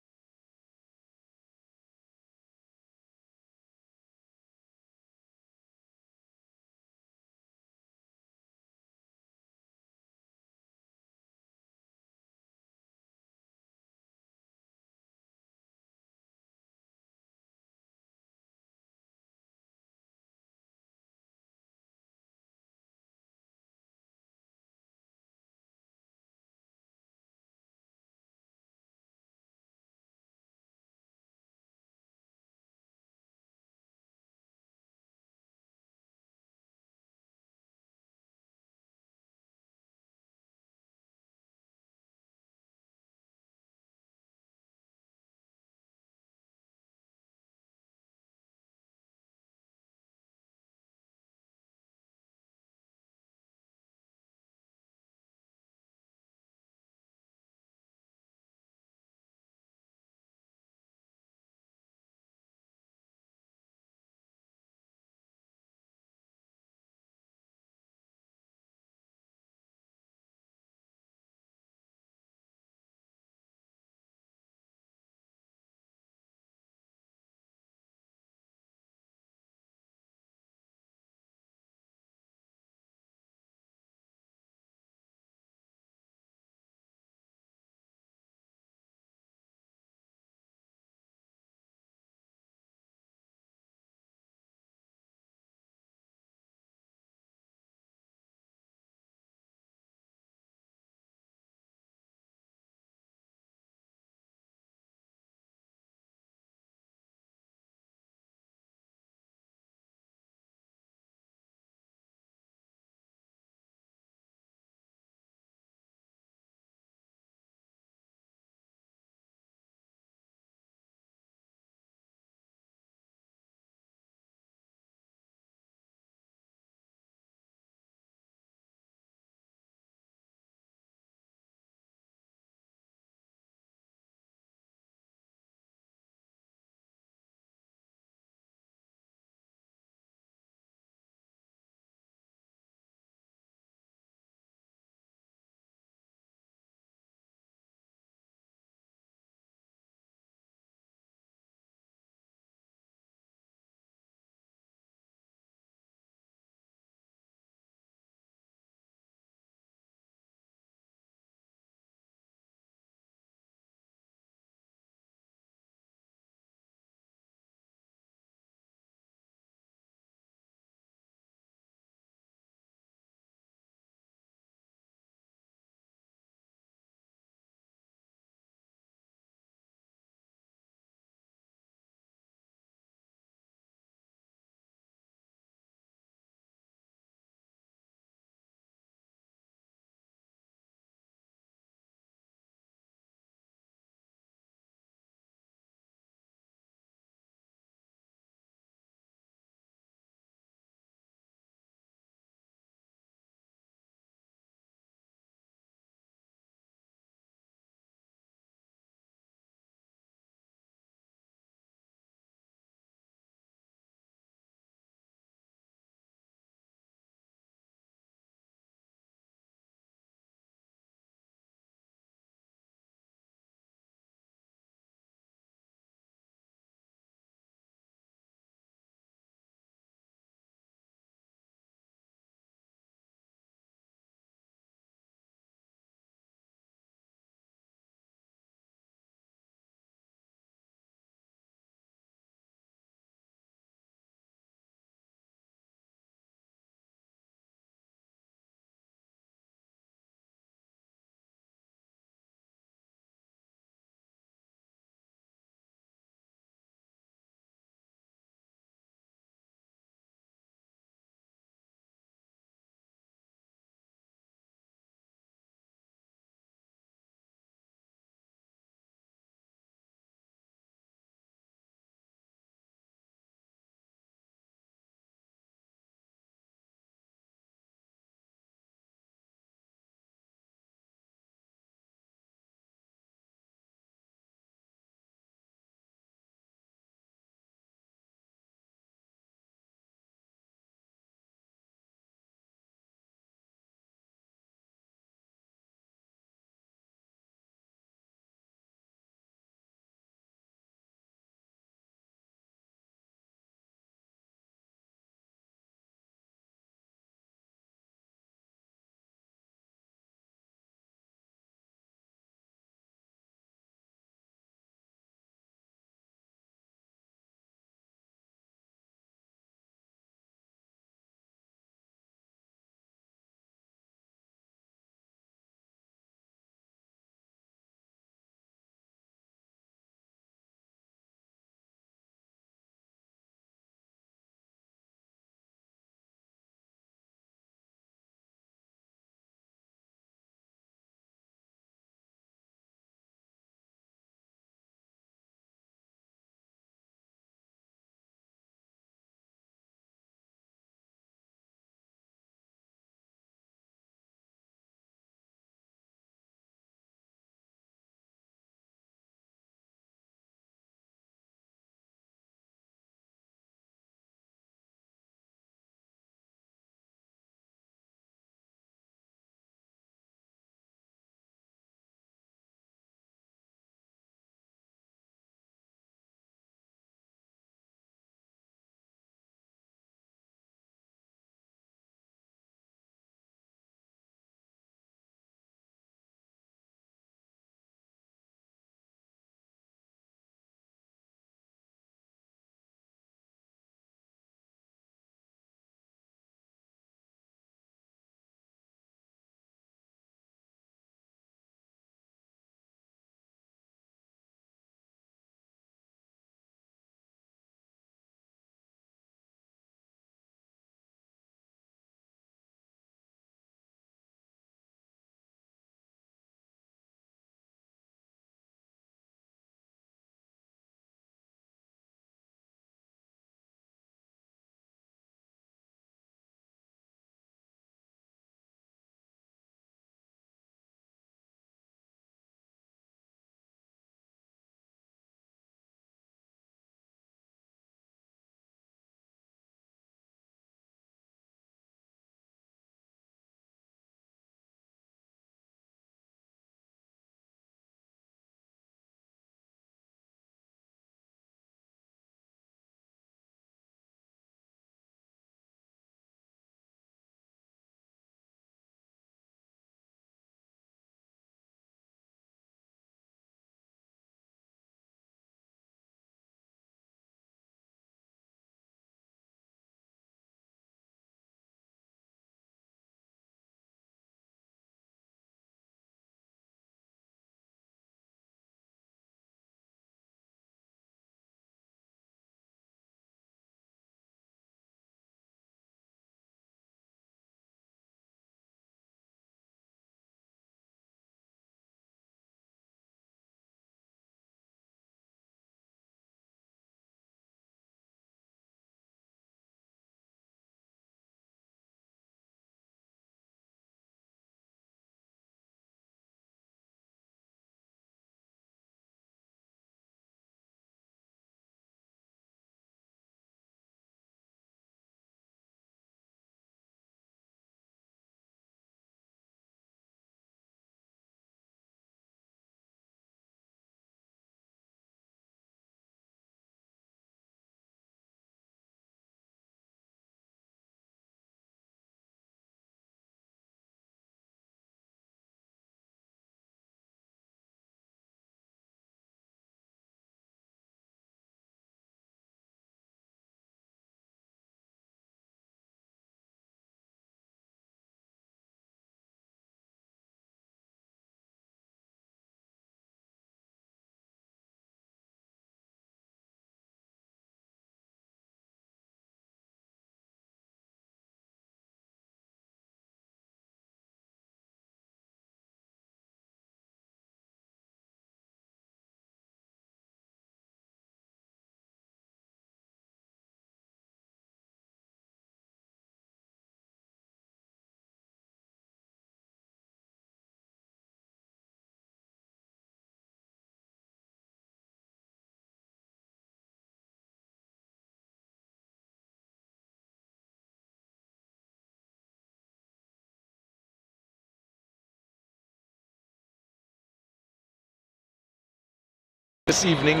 this evening,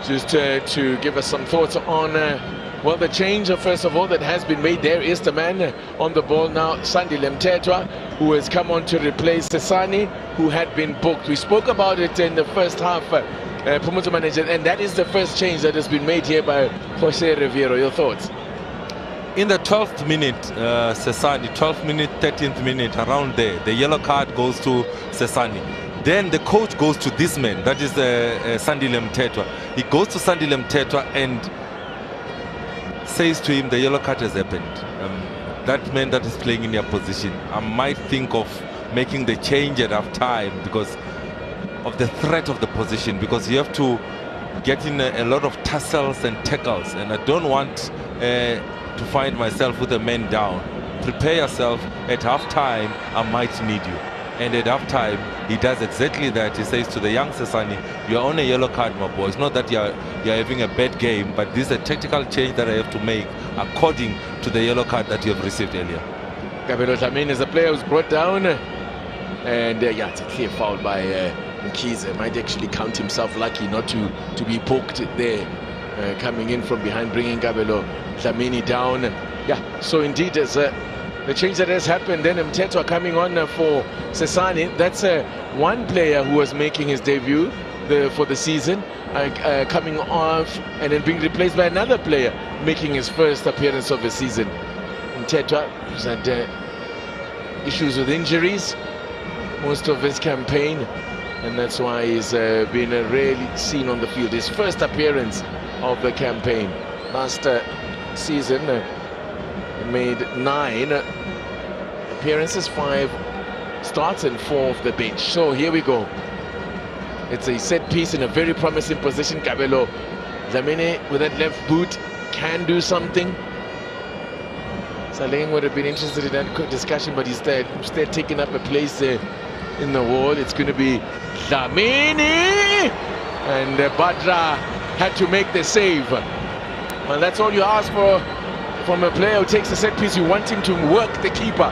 just to give us some thoughts on well, the change, first of all, that has been made. There is the man on the ball now, Sandile Mthethwa, who has come on to replace Sesani, who had been booked. We spoke about it in the first half, Promoter Manager, and that is the first change that has been made here by Jose Riviero. Your thoughts? In the 12th minute, Sesani, 12th minute, 13th minute, around there, the yellow card goes to Sesani. Then the coach goes to this man, that is Sandile Mthethwa. He goes to Sandile Mthethwa and says to him, the yellow card has happened. That man that is playing in your position, I might think of making the change at half time because of the threat of the position, because you have to get in a lot of tussles and tackles, and I don't want to find myself with a man down. Prepare yourself, at half time I might need you. And at half time he does exactly that. He says to the young Sesani, you're on a yellow card, my boy. It's not that you're having a bad game, but this is a tactical change that I have to make according to the yellow card that you have received earlier. Kabelo Dlamini is a player who's brought down, and yeah, it's a clear foul by Mkhize. Might actually count himself lucky not to be poked there, coming in from behind, bringing Kabelo Dlamini down. Yeah, so indeed there's the change that has happened. Then Mthethwa coming on for Sesani. That's one player who was making his debut for the season, coming off and then being replaced by another player making his first appearance of the season. Mthethwa has had issues with injuries most of his campaign, and that's why he's been rarely seen on the field. His first appearance of the campaign. Last season made 9 appearances, 5 starts and 4 off the bench. So here we go. It's a set piece in a very promising position. Kabelo Dlamini with that left boot can do something. Saleng would have been interested in that discussion, but instead taking up a place there in the wall. It's going to be Dlamini, and Badra had to make the save. Well, that's all you ask for from a player who takes a set piece. You want him to work the keeper.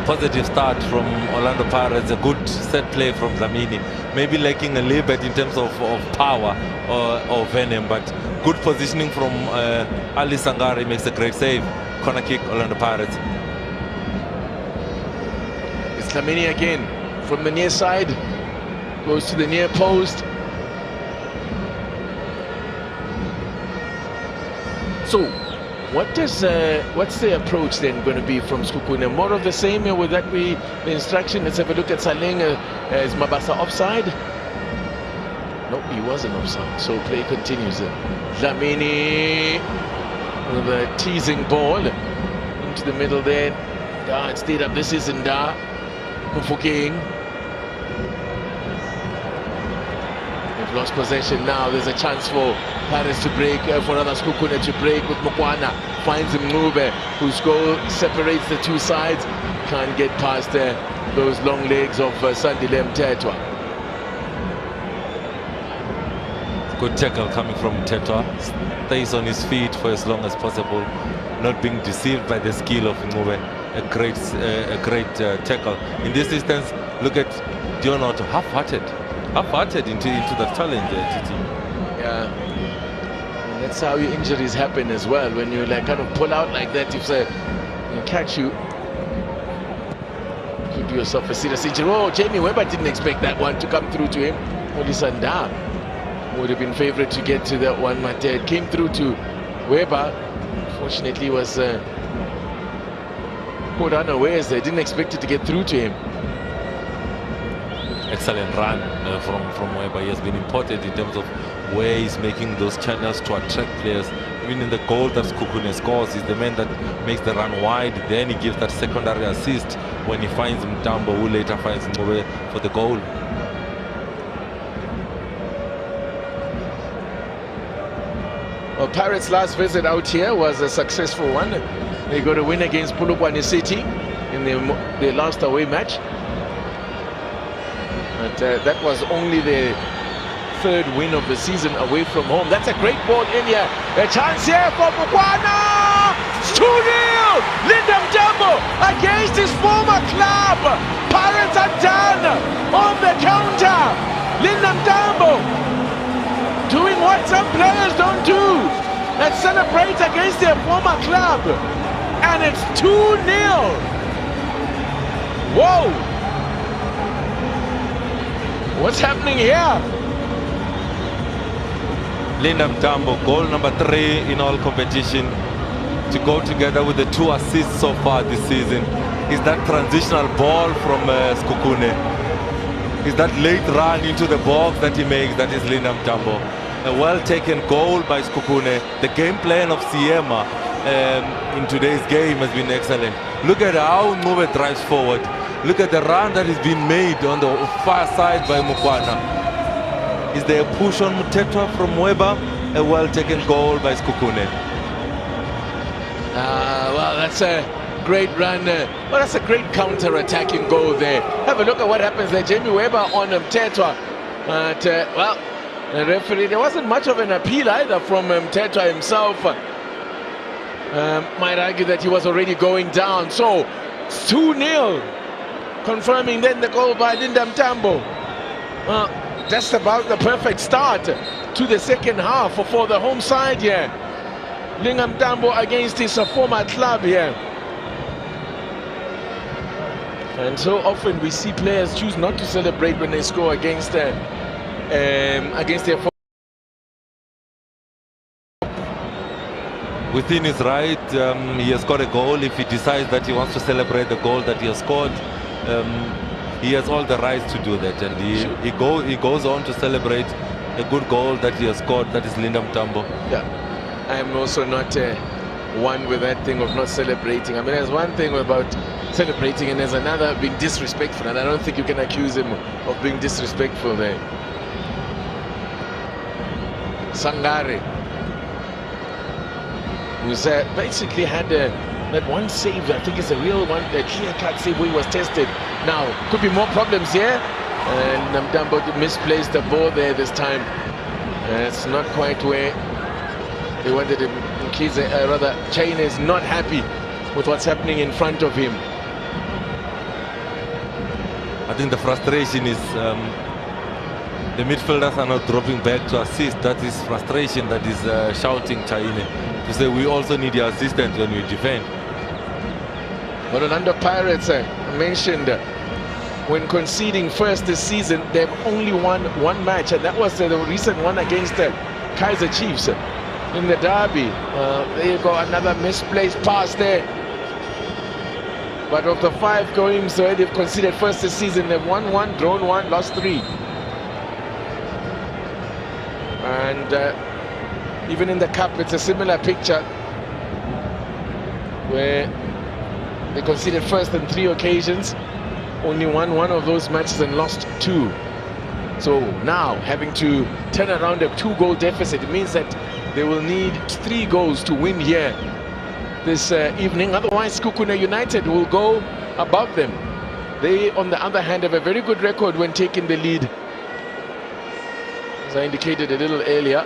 Positive start from Orlando Pirates, a good set play from Dlamini. Maybe lacking a little bit in terms of power or venom, but good positioning from Ali Sangari. Makes a great save. Corner kick, Orlando Pirates. It's Dlamini again from the near side, goes to the near post. So what's the approach then going to be from Sekhukuune? More of the same, or would that be the instruction? Let's have a look at Saleng. Is Mabasa offside? No, he wasn't offside, so play continues. Dlamini with a teasing ball into the middle there. It stayed up. This is Nda Mufokeng. They've lost possession now. There's a chance for Paris to break, for another Sekhukuune to break with Mokwana. Finds Mngube, whose goal separates the two sides. Can't get past those long legs of Sandile Mthethwa. Good tackle coming from Mthethwa. Stays on his feet for as long as possible, not being deceived by the skill of Mngube. A great tackle. In this instance, look at Dionoto, half-hearted into the challenge there, Titi. Yeah. And that's how your injuries happen as well. When you like kind of pull out like that, if they catch you, give yourself a serious injury. Oh, Jamie Webber didn't expect that one to come through to him. Olisanda would have been favourite to get to that one, but it came through to Webber. Unfortunately, was caught unawares. They didn't expect it to get through to him. Excellent run from Webber. He has been important in terms of where he's making those channels to attract players. Even in the goal that Sekhukuune scores, he's the man that makes the run wide. Then he gives that secondary assist when he finds Mtambo, who later finds Mngube for the goal. Well, Pirates' last visit out here was a successful one. They got a win against Polokwane City in their last away match. But that was only the 3rd win of the season away from home. That's a great ball in here. A chance here for Mokwana. 2-0. Linda Mtambo against his former club. Pirates are done on the counter. Linda Mtambo that celebrates against their former club. And it's 2-0. Whoa! What's happening here? Linda Mtambo, goal number 3 in all competition, to go together with the 2 assists so far this season. Is that transitional ball from Sekhukuune? Is that late run into the box that he makes? That is Linda Mtambo. A well-taken goal by Sekhukuune. The game plan of Siema in today's game has been excellent. Look at how Ngube drives forward. Look at the run that is being made on the far side by Mukwana. Is there a push on Mutetwa from Weber? A well-taken goal by Sekhukuune. Well, that's a great run. Well, that's a great counter-attacking goal there. Have a look at what happens there. Jamie Weber on Mtetwa. But, well, the referee, there wasn't much of an appeal either from Mtetwa himself. Might argue that he was already going down. So, 2-0. Confirming then the goal by Linda Mtambo. Just about the perfect start to the second half for the home side here. Linda Mtambo against his former club here. And so often we see players choose not to celebrate when they score against their Within his right, he has got a goal. If he decides that he wants to celebrate the goal that he has scored, he has all the rights to do that, and he goes on to celebrate a good goal that he has scored. That is Linda Mtambo. Yeah, I am also not one with that thing of not celebrating. I mean, there's one thing about celebrating and there's another being disrespectful, and I don't think you can accuse him of being disrespectful there. Sangare, who's basically had that one save, I think it's a real one, a clear-cut save where he was tested. Now, could be more problems here. And Mtambo misplaced the ball there this time. It's not quite where they wanted him. Rather, China is not happy with what's happening in front of him. I think the frustration is the midfielders are not dropping back to assist. That is frustration that is shouting China to say we also need your assistance when we defend. But Orlando Pirates mentioned when conceding first this season, they've only won one match, and that was the recent one against the Kaizer Chiefs in the derby. There you go, another misplaced pass there. But of the 5 games where they've conceded first this season, they've won 1, drawn 1, lost 3. And even in the cup, it's a similar picture where they conceded first on 3 occasions, only won one of those matches and lost 2. So now having to turn around a 2-goal deficit, it means that they will need 3 goals to win here this evening. Otherwise, Sekhukhune United will go above them. They, on the other hand, have a very good record when taking the lead. As I indicated a little earlier,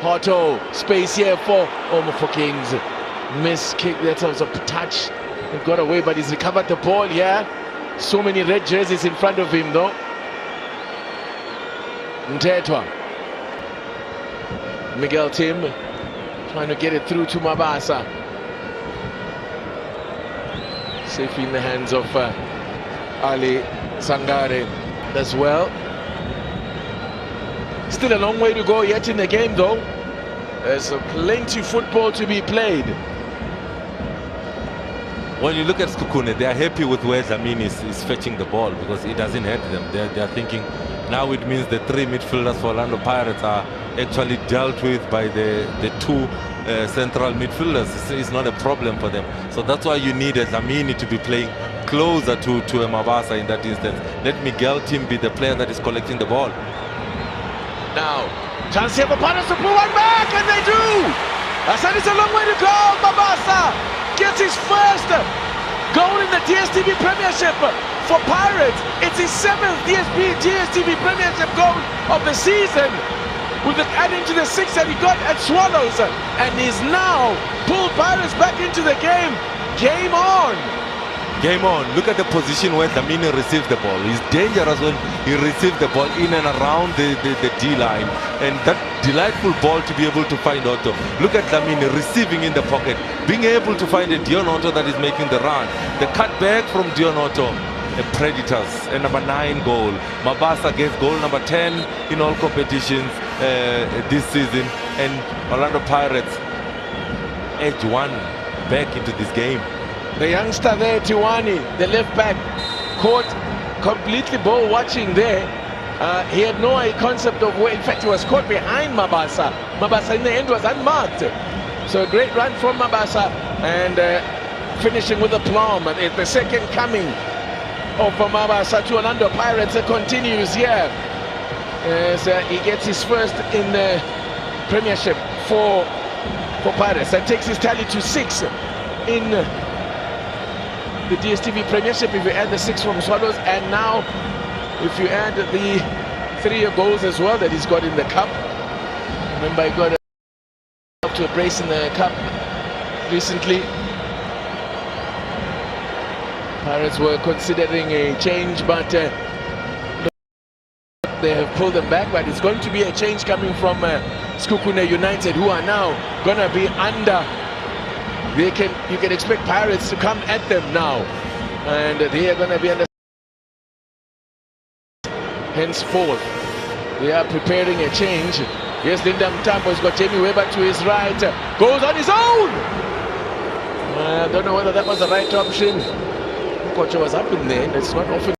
Porto, space here for Kings. Miss kick, that was a touch. He got away, but he's recovered the ball here. So many red jerseys in front of him, though. Mtetwa. Miguel Tim trying to get it through to Mabasa. Safely in the hands of Ali Sangare as well. Still a long way to go yet in the game, though. There's plenty of football to be played. When you look at Sekhukhune, they are happy with where Zamin is fetching the ball because it doesn't hurt them. They are thinking now it means the 3 midfielders for Orlando Pirates are actually dealt with by the 2 central midfielders. It's not a problem for them. So that's why you need a Zamini to be playing closer to a Mabasa in that instance. Let Miguel Tim be the player that is collecting the ball. Now, chance here for Pirates to pull one back, and they do! I said it's a long way to go. Mabasa gets his first goal in the DStv Premiership for Pirates. It's his 7th DStv Premiership goal of the season, with it adding to the 6 that he got at Swallows, and he's now pulled Pirates back into the game. Game on! Game on. Look at the position where Dlamini received the ball. He's dangerous when he received the ball in and around the D-line. And that delightful ball to be able to find Otto. Look at Dlamini receiving in the pocket. Being able to find a Dion Otto that is making the run. The cutback from Dion Otto. The Predators. And number 9 goal. Mabasa gave goal number 10 in all competitions this season. And Orlando Pirates edge 1 back into this game. The youngster there, Tiwani, the left back, caught completely ball watching there. He had no concept of where, in fact, he was caught behind Mabasa. Mabasa in the end was unmarked. So a great run from Mabasa and finishing with a plum. And the second coming of Mabasa to Orlando Pirates continues here as he gets his first in the Premiership for Pirates and takes his tally to 6 in the DSTV Premiership if you add the 6 from Swallows, and now if you add the 3 goals as well that he's got in the cup. Remember, he got up to a brace in the cup recently. Pirates were considering a change, but they have pulled them back. But it's going to be a change coming from Sekhukuune United, who are now going to be under. You can expect Pirates to come at them now, and they are going to be under. Henceforth, they are preparing a change. Yes, Linda Mtambo's got Jamie Weber to his right, goes on his own. I don't know whether that was the right option. Coach was up in there. It's not often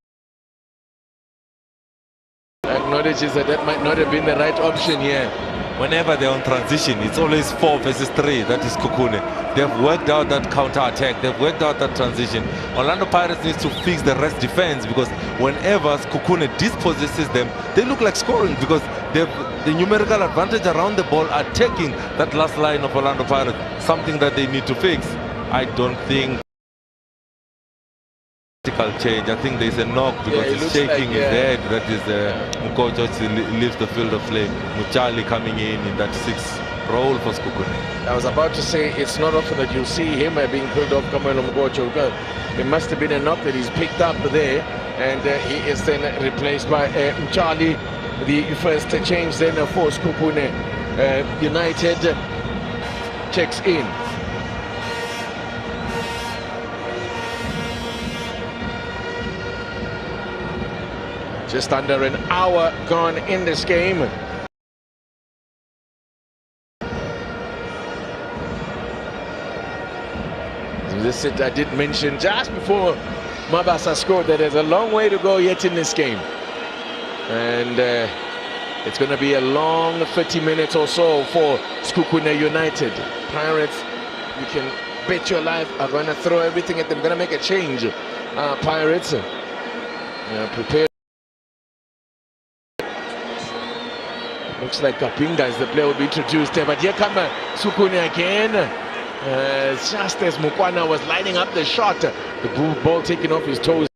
acknowledges that might not have been the right option here. Whenever they're on transition, it's always 4 versus 3. That is Sekhukuune. They've worked out that counter-attack. They've worked out that transition. Orlando Pirates needs to fix the rest defense, because whenever Sekhukuune dispossesses them, they look like scoring, because they've the numerical advantage around the ball are taking that last line of Orlando Pirates. Something that they need to fix. I don't think change. I think there's a knock because he's shaking his head. That is Mkojo leaves the field of play. Muchali coming in that 6th role for Sekhukuune. I was about to say it's not often that you see him being pulled off Kamelo Mkojo. It must have been a knock that he's picked up there, and he is then replaced by Muchali. The first change then for Sekhukuune United checks in. Just under an hour gone in this game. This I did mention just before Mabasa scored that there's a long way to go yet in this game. And it's going to be a long 30 minutes or so for Sekhukuune United. Pirates, you can bet your life, are going to throw everything at them. Going to make a change. Pirates prepare. Looks like Kapinga is the player will be introduced there, but here comes Sekhukuune again. Just as Mukwana was lining up the shot, the ball taken off his toes.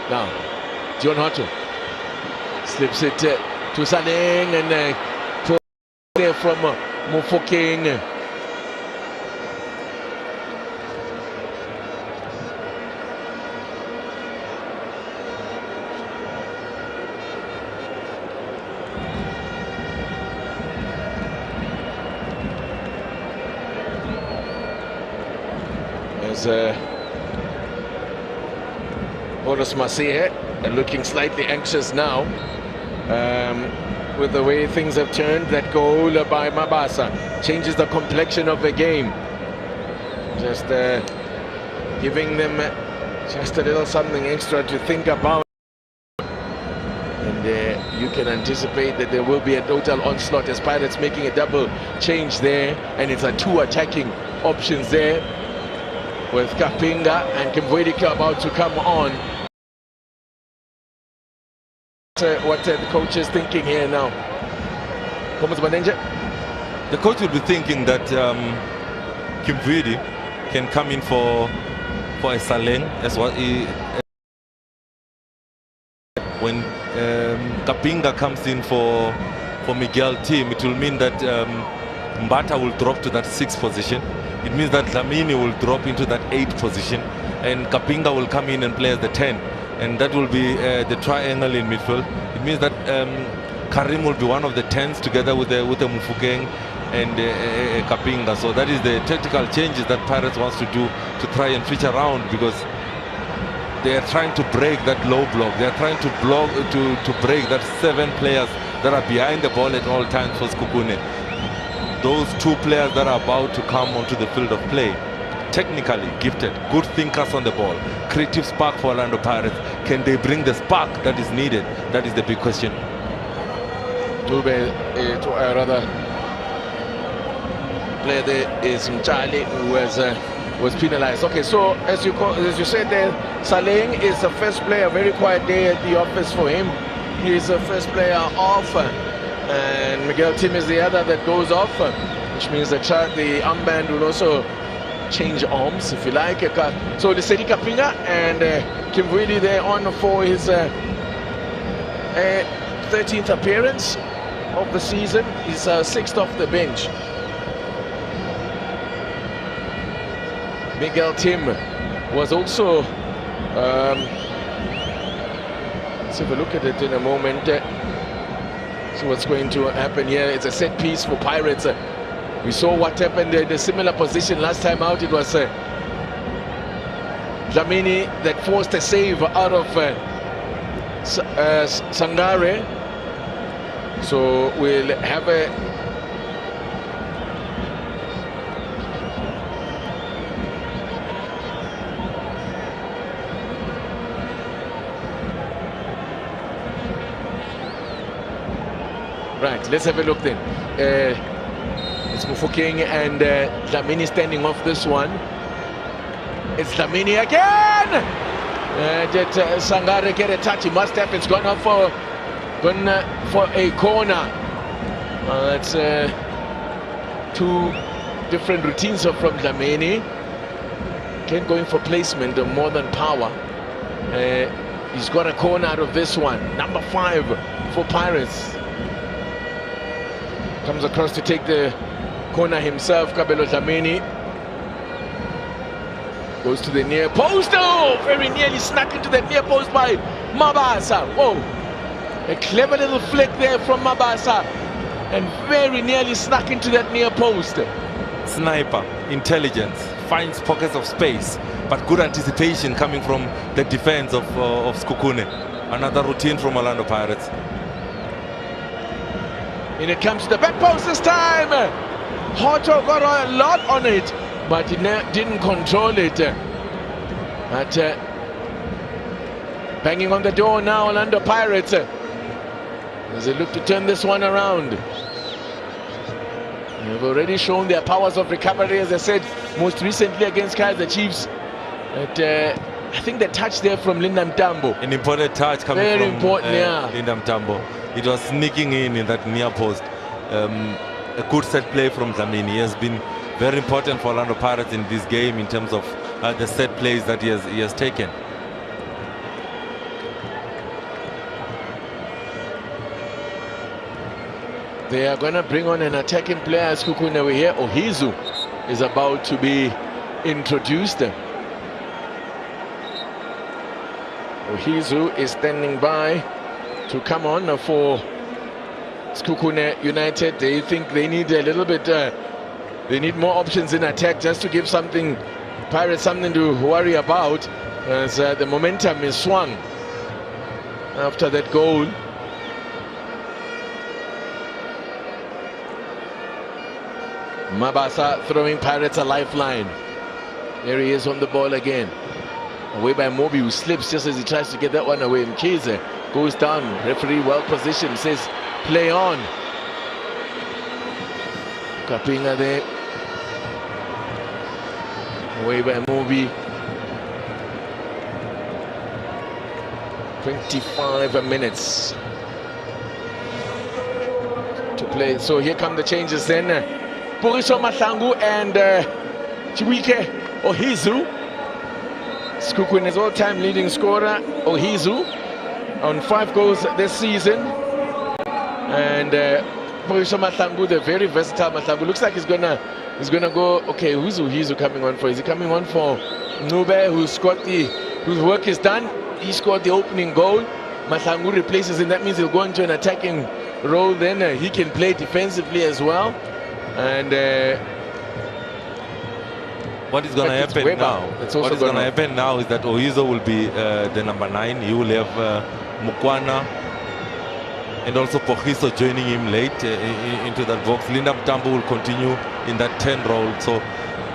Now, John Hotto slips it to Saneng, and there from Mofokeng. As Boris Masehe looking slightly anxious now. With the way things have turned, that goal by Mabasa changes the complexion of the game. Just giving them just a little something extra to think about. And you can anticipate that there will be a total onslaught as Pirates making a double change there. And it's a 2 attacking options there, with Kapinga and Kimwedika about to come on. What the coach is thinking here now? The coach will be thinking that Kimwedi can come in for for a Saleng as what when Kapinga comes in for Miguel team, it will mean that Mbata will drop to that 6th position. It means that Dlamini will drop into that 8th position, and Kapinga will come in and play as the 10, and that will be the triangle in midfield. It means that Karim will be one of the 10s together with the Mufukeng and Kapinga. So that is the tactical changes that Pirates wants to do to try and switch around, because they are trying to break that low block. They are trying to break that 7 players that are behind the ball at all times for Sekhukuune. Those 2 players that are about to come onto the field of play, technically gifted, good thinkers on the ball, creative spark for Orlando Pirates. Can they bring the spark that is needed? That is the big question. Rather, player there is Mchali, who was penalized. Okay, so as you said there, Saleng is the first player. Very quiet day at the office for him. He's the first player off, and Miguel Tim is the other that goes off, which means the armband will also change arms, if you like. So the Sedi Kapinga and Kimwili there on for his 13th appearance of the season. He's 6th off the bench. Miguel Tim was also let's have a look at it in a moment. So what's going to happen here? It's a set piece for Pirates. We saw what happened in a similar position last time out. It was Dlamini that forced a save out of Sangare. So we'll have a right, let's have a look then. It's Mufukeng and Dlamini standing off this one. It's Dlamini again! Did Sangare get a touch? He must have. It's gone off for a corner. It's 2 different routines from Dlamini. Again, going for placement more than power. He's got a corner out of this one. Number 5 for Pirates. Comes across to take the corner himself. Kabelo Dlamini goes to the near post. Oh, very nearly snuck into that near post by Mabasa. Whoa, a clever little flick there from Mabasa, and very nearly snuck into that near post. Sniper, intelligence, finds pockets of space, but good anticipation coming from the defense of Sekhukuune. Another routine from Orlando Pirates. And it comes to the back post this time. Hoto got a lot on it, but he didn't control it. But banging on the door now, Orlando Pirates, as they look to turn this one around. They've already shown their powers of recovery, as I said, most recently against Kaizer Chiefs. But I think the touch there from Linda Mtambo. An important touch coming very from important, yeah. Linda Mtambo. It was sneaking in that near post. A good set play from Dlamini. He has been very important for Orlando Pirates in this game in terms of the set plays that he has taken. They are going to bring on an attacking player. Sekhukuune over here. Ohizu is about to be introduced. Ohizu is standing by to come on for Sekhukuune United. They think they need a little bit, they need more options in attack just to give something, Pirates something to worry about, as the momentum is swung after that goal. Mabasa throwing Pirates a lifeline. There he is on the ball again. Away by Mobi, who slips just as he tries to get that one away. Mkhize goes down. Referee well positioned, says play on. Kapinga there. Away by Mobi. 25 minutes to play. So here come the changes then. Puriso Mahlangu and Chiwike Ohizu Sekhukune's all-time leading scorer, Ohizu, on 5 goals this season. And Poisho Mahlangu, the very versatile Mahlangu, looks like he's gonna go. Okay, who's Ohizu coming on for? Is he coming on for Nube, whose work is done? He scored the opening goal. Mahlangu replaces him. That means he'll go into an attacking role. Then he can play defensively as well. And what is going to happen now? What is going to happen now is that Ohizo will be the number 9. He will have Mukwana and also Pochiso joining him late into that box. Linda Mtambo will continue in that 10 role. So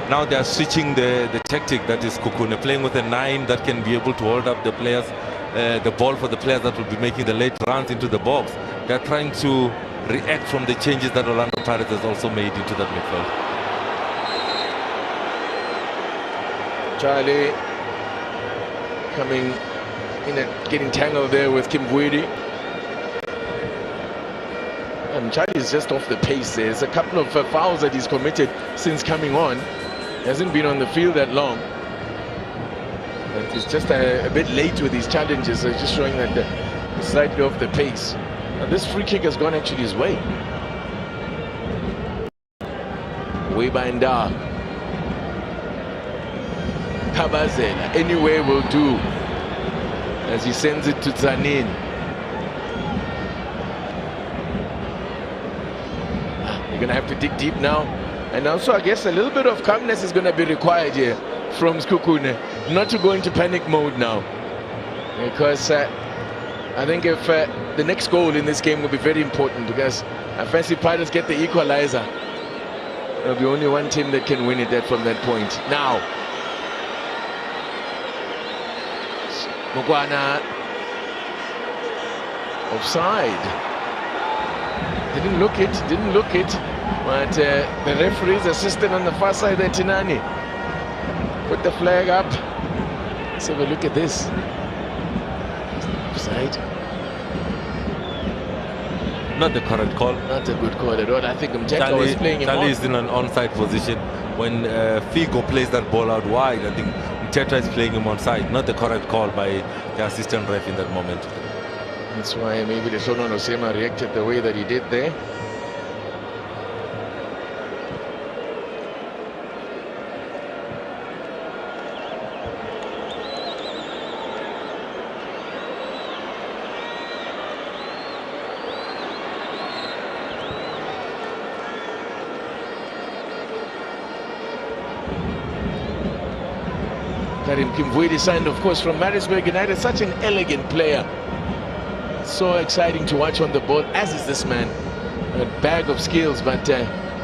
now they are switching the tactic, that is Sekhukhune, playing with a 9 that can be able to hold up the players, the ball for the players that will be making the late runs into the box. They are trying to react from the changes that Orlando Pirates has also made into that midfield. Charlie coming in and getting tangled there with Kim Bwidi. And Charlie's just off the pace. There's a couple of fouls that he's committed since coming on. He hasn't been on the field that long. But he's just a bit late with his challenges. So just showing that he's slightly off the pace. Now this free kick has gone actually his way. Way by Nda. Kabazela, anyway will do, as he sends it to Tsanin. You're going to have to dig deep now. And also, I guess a little bit of calmness is going to be required here from Sekhukhune, not to go into panic mode now. Because I think if the next goal in this game will be very important, because I fancy Pirates get the equalizer. There'll be only one team that can win it from that point. Now, Mugwana offside. Didn't look it, but the referee's assistant on the far side there, Tinani, put the flag up. Let's have a look at this. Offside. Not the correct call. Not a good call at all. I think Mteka was playing him Charlie is in an onside position. When Figo plays that ball out wide, I think Mteta is playing him onside. Not the correct call by the assistant ref in that moment. That's why maybe the Sono Nosema reacted the way that he did there. Karim Kimvuidi signed, of course, from Maritzburg United. Such an elegant player. So exciting to watch on the ball, as is this man. A bag of skills, but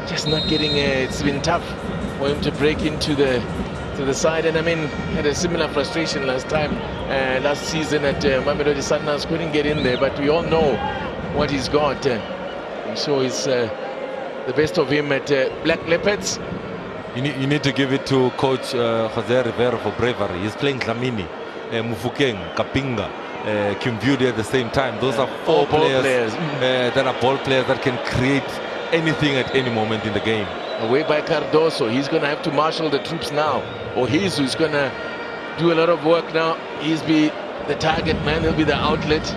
just not getting it's been tough for him to break into the side. And I mean, had a similar frustration last season at Mamelodi Sundowns. Couldn't get in there, but we all know what he's got. I'm sure he's the best of him at Black Leopards. You need to give it to Coach Jose Rivera for bravery. He's playing Dlamini, Mufukeng, Kapinga, Kimvuidi at the same time. Those are four players that are ball players that can create anything at any moment in the game. Away by Cardoso. He's going to have to marshal the troops now. Or he's who's going to do a lot of work now. He's be the target man. He'll be the outlet.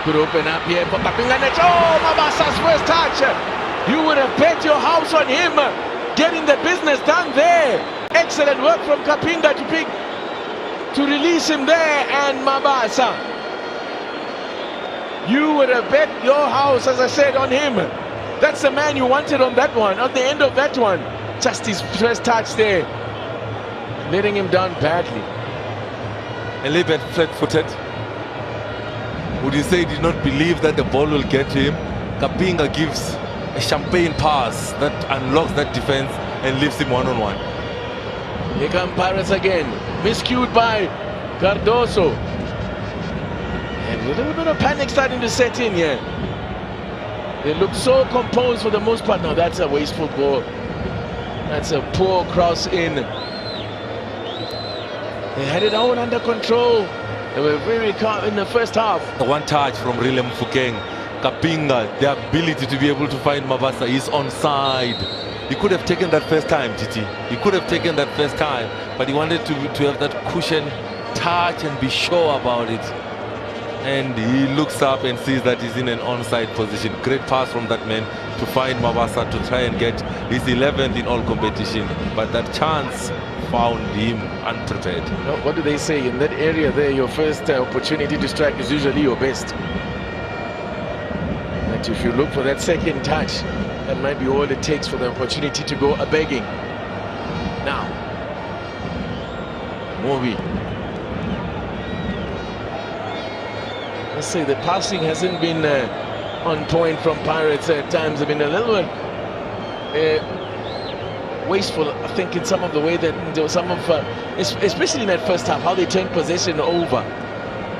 Could open up here for Kapinga next. Oh, Mabasa's first touch. You would have bet your house on him getting the business done there. Excellent work from Kapinga to release him there, and Mabasa. You would have bet your house, as I said, on him. That's the man you wanted on that one, on the end of that one. Just his first touch there, letting him down badly. A little bit flat-footed. Would you say he did not believe that the ball will get to him? Kapinga gives a champagne pass that unlocks that defense and leaves him one-on-one. Here come Pirates again. Miscued by Cardoso. And a little bit of panic starting to set in here. They look so composed for the most part. Now that's a wasteful ball. That's a poor cross in. They had it all under control. They were very calm in the first half. The one touch from Rilem Fukeng. Kapinga, the ability to be able to find Mabasa is onside. He could have taken that first time, Titi. He could have taken that first time, but he wanted to have that cushion touch and be sure about it. And he looks up and sees that he's in an onside position. Great pass from that man to find Mabasa to try and get his 11th in all competition. But that chance found him unprepared. What do they say? In that area there, your first opportunity to strike is usually your best. But if you look for that second touch, that might be all it takes for the opportunity to go a-begging. Now, Mobi. Let's say the passing hasn't been on point from Pirates at times. They've been a little bit wasteful, I think, in some of the way that there was some of, especially in that first half, how they turned possession over.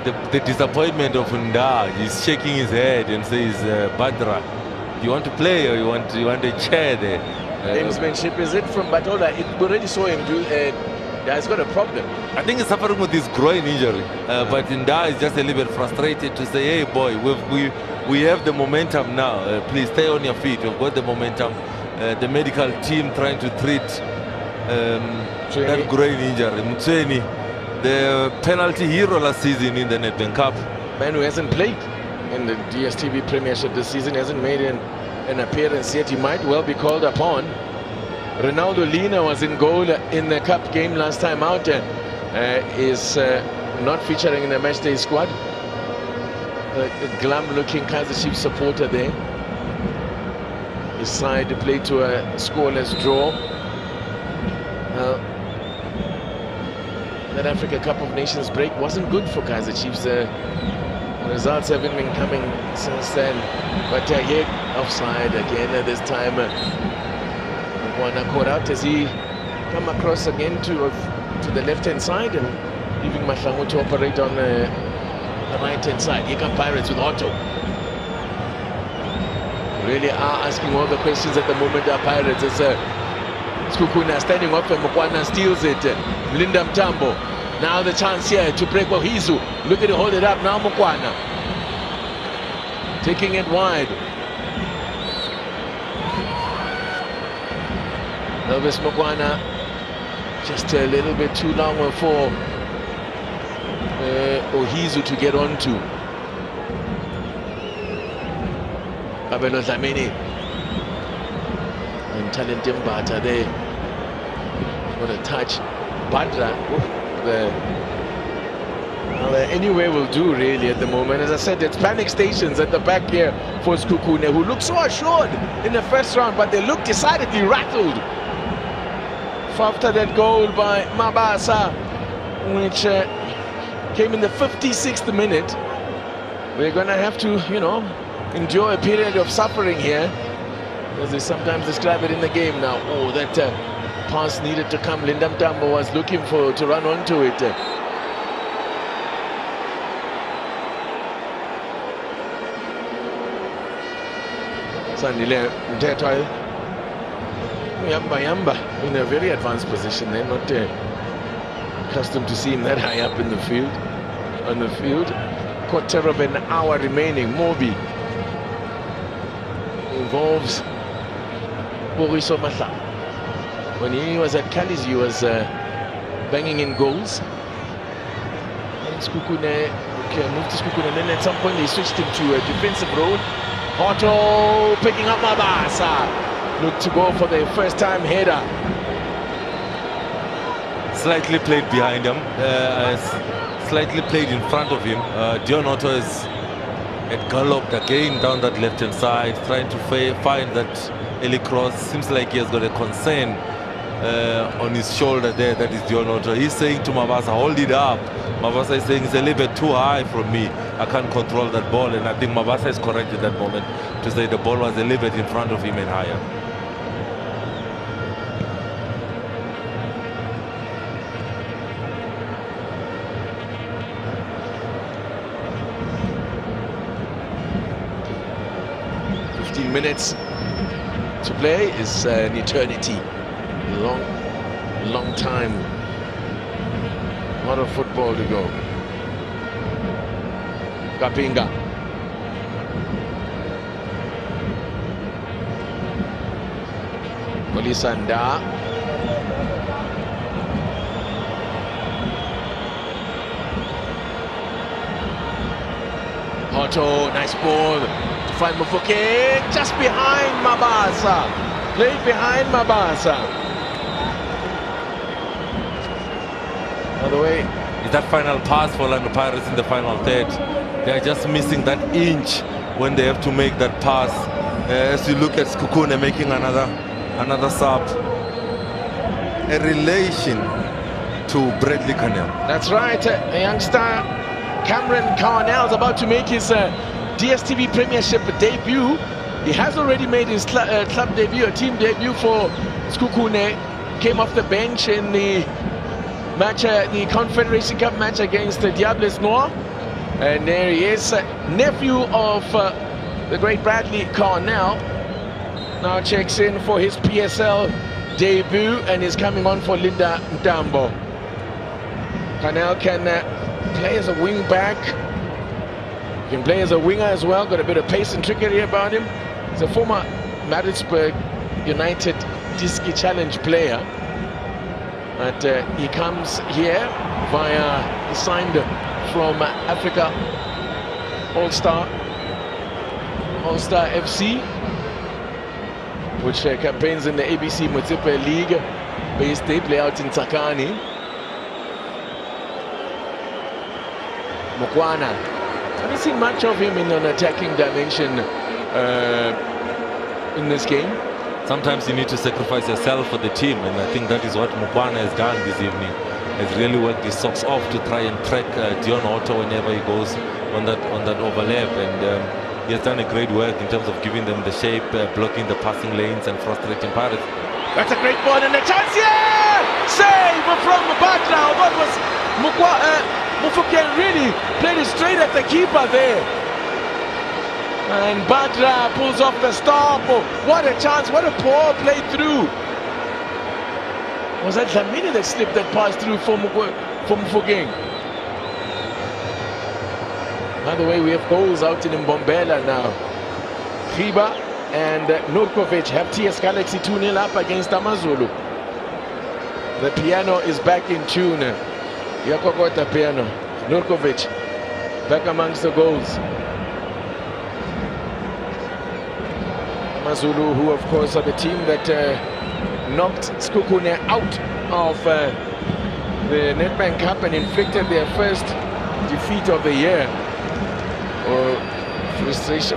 The disappointment of Nda, he's shaking his head and says, Badra, do you want to play or you want a chair there? Gamesmanship, is it from Batola? We already saw him do. He's got a problem. I think he's suffering with this groin injury, but Nda is just a little bit frustrated to say, hey boy, we have the momentum now. Please stay on your feet. We've got the momentum. The medical team trying to treat that groin injury. Mtsweni, the penalty hero last season in the Nedbank Cup. Man who hasn't played in the DSTV Premiership this season, hasn't made an appearance yet. He might well be called upon. Ronaldo Lina was in goal in the Cup game last time out. Is not featuring in the matchday squad. A glum-looking Kaizer Chiefs supporter there. His side played to a scoreless draw. That Africa Cup of Nations break wasn't good for Kaizer Chiefs. Results haven't been coming since then. But here, offside again this time. Mokwana caught out as he come across again to the left-hand side and leaving Mahlangu to operate on the right-hand side. Here come Pirates with Otto. Really are asking all the questions at the moment. Our Pirates as Sekhukuune standing up and Mokwana steals it. Linda Mtambo. Now the chance here to break Ohizu. Look at it, hold it up. Now Mokwana. Taking it wide. Elvis Mokwana just a little bit too long for Ohizu to get onto. Abelo Dlamini and Talentim Bata there. What a touch. Badra, anywhere will do really at the moment. As I said, it's panic stations at the back here for Sekhukuune, who look so assured in the first round, but they look decidedly rattled after that goal by Mabasa, which came in the 56th minute. We're going to have to, endure a period of suffering here, as they sometimes describe it in the game now. Oh, that pass needed to come. Linda Mtambo was looking to run onto it. Sandile Mtetwa Yamba in a very advanced position. They're not accustomed to seeing that high up in the field. On the field, quarter of an hour remaining. Mobi involves Boriso Matla. When he was at Calais, he was banging in goals. And Sekhukuune moved to Sekhukuune, and then at some point they switched him to a defensive role. Otto picking up Mabasa. Looked to go for the first-time header. Slightly played behind him, slightly played in front of him. Dion Otto had galloped again down that left-hand side, trying to find that early cross. Seems like he has got a concern on his shoulder there. That is Dion Otto. He's saying to Mabasa, hold it up. Mabasa is saying it's a little bit too high from me. I can't control that ball. And I think Mabasa is correct at that moment to say the ball was a little bit in front of him and higher. Minutes to play is an eternity long time. A lot of football to go. Kapinga. Kolisanda. Otto, nice ball to find Mufuke, just behind Mabasa. Played behind Mabasa. By the way, is that final pass for Orlando Pirates in the final third. They are just missing that inch when they have to make that pass. As you look at Sekhukuune making another sub, a relation to Bradley Cornell. That's right, a youngster Cameron Carnell is about to make his DSTV Premiership debut. He has already made his club debut, a team debut for Sekhukuune. Came off the bench in the match, the Confederation Cup match against the Diables Noir. And there he is, nephew of the great Bradley Cornell. Now checks in for his PSL debut and is coming on for Linda Ndambo. Cornell can play as a wing back. He can play as a winger as well. Got a bit of pace and trickery about him. He's a former Maritzburg United Disc Challenge player. But he comes here via, he signed from Africa All-Star FC, which campaigns in the ABC Motsepe League, based they play out in Tsakani. Mokwana, haven't seen much of him in an attacking dimension in this game. Sometimes you need to sacrifice yourself for the team, and I think that is what Mokwana has done this evening. Has really worked his socks off to try and track Dion Otto whenever he goes on that overlap, and he has done a great work in terms of giving them the shape, blocking the passing lanes and frustrating Pirates. That's a great ball and a chance here! Save from Batra. What was Mufuke really played it straight at the keeper there. And Batra pulls off the stop. Oh, what a chance, what a poor play through. Was that Dlamini that slipped that pass through for Mufukeng? By the way, we have goals out in Mbombela now. Khiba and Nurkovic have TS Galaxy 2-0 up against Amazulu. The piano is back in tune. Yakokota piano. Nurkovic back amongst the goals. Amazulu, who of course are the team that knocked Sekhukuune out of the Nedbank Cup and inflicted their first defeat of the year.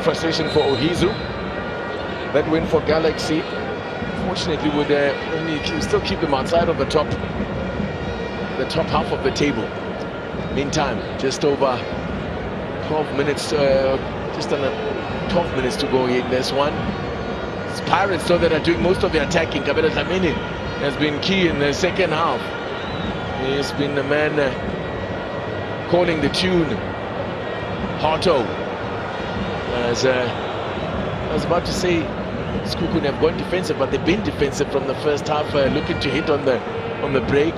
Frustration for Ohizu. That win for Galaxy, fortunately, would only still keep them outside of the top half of the table. Meantime, just over 12 minutes, just under 12 minutes to go in this one. It's Pirates, though, that are doing most of the attacking. Kabeda Dlamini has been key in the second half. He's been the man calling the tune. Otto, as I was about to say, Sekhukuune have gone defensive, but they've been defensive from the first half, looking to hit on the break.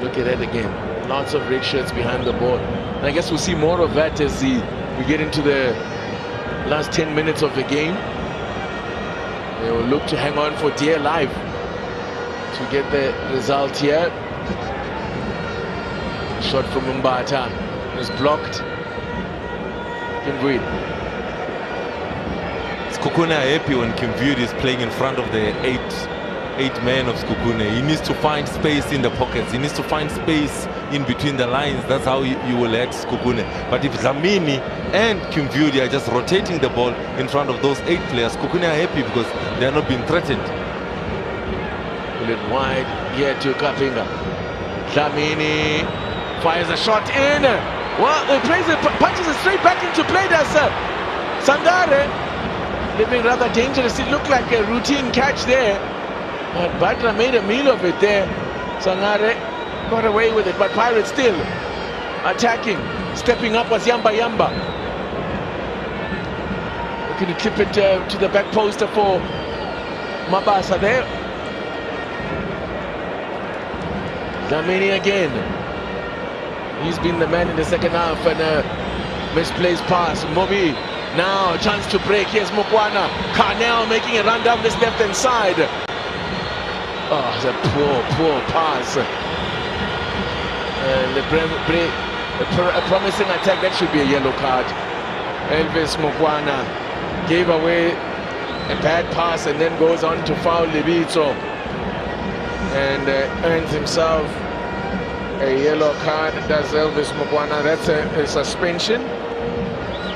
Look at that again. Lots of red shirts behind the ball. And I guess we'll see more of that as we get into the last 10 minutes of the game. They will look to hang on for dear life to get the result here. Shot from Mbata is blocked. Kimvuid. Sekhukuune are happy when Kimvuid is playing in front of the eight men of Sekhukuune. He needs to find space in the pockets. He needs to find space in between the lines. That's how you will hurt Sekhukuune. But if Dlamini and Kimvuid are just rotating the ball in front of those 8 players, Sekhukuune are happy because they are not being threatened. Pull it wide here to Kapinga. Dlamini fires a shot in. Well, he plays it, punches it straight back into play. That's Sangare living rather dangerous. It looked like a routine catch there, but Batra made a meal of it there. Sangare got away with it, but Pirates still attacking. Stepping up was Yamba. looking to clip it to the back poster for Mabasa there. Dlamini again. He's been the man in the second half, and misplaced pass. Mobi now a chance to break. Here's Mokwana. Carnell making a run down this left-hand side. Oh, it's a poor pass. And a promising attack. That should be a yellow card. Elvis Mokwana gave away a bad pass and then goes on to foul Libito and earns himself a yellow card. Does Elvis Mokwana. That's a suspension.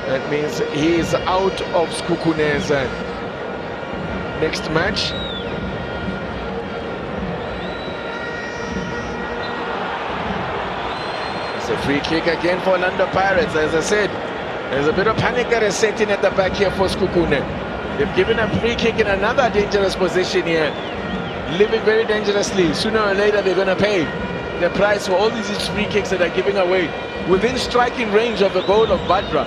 That means he is out of Sekhukune's next match. It's a free kick again for Orlando Pirates. As I said, there's a bit of panic that is setting at the back here for Sekhukhune. They've given a free kick in another dangerous position here. Living very dangerously. Sooner or later they're going to pay the price for all these free kicks that are giving away within striking range of the goal of Badra.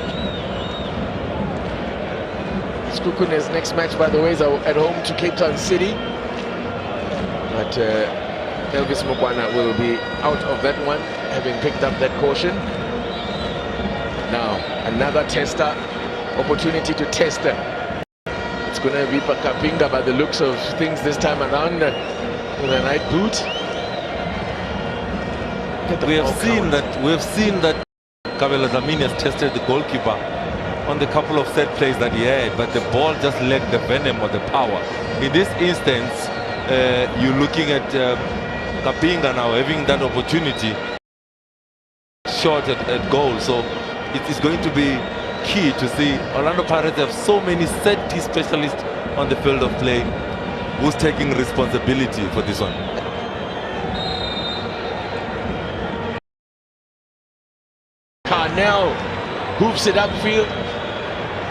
Sekhukune's next match, by the way, is at home to Cape Town City. But Elvis Mokwana will be out of that one, having picked up that caution. Now, another tester, opportunity to test. It's going to be Pakapinga by the looks of things this time around with a night boot. We have seen that Kabela Dlamini has tested the goalkeeper on the couple of set plays that he had, but the ball just lacked the venom or the power. In this instance, you're looking at Kapinga now having that opportunity shot at goal. So it is going to be key to see. Orlando Pirates have so many set-piece specialists on the field of play. Who's taking responsibility for this one? Carnell hoops it upfield.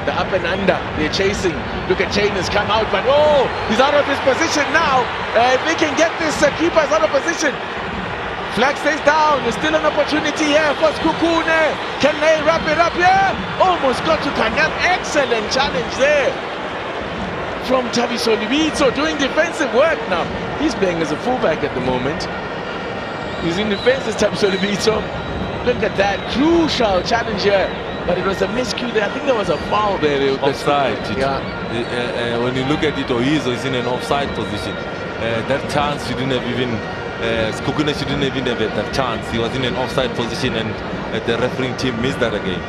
The up and under, they're chasing. Look at Chain has come out, but oh, he's out of his position now. If they can get this keeper's out of position. Flag stays down. There's still an opportunity here for Sekhukhune. Can they wrap it up here? Almost got to Carnell. Excellent challenge there from Tabiso Libito, doing defensive work now. He's playing as a fullback at the moment. He's in defense as Tabiso Libito. Look at that crucial challenge here. But it was a miscue there. I think there was a foul there. Offside. Yeah. When you look at it, Oizo is in an offside position. That chance, you didn't have even... Sekhukhune shouldn't even have that chance. He was in an offside position and the refereeing team missed that again.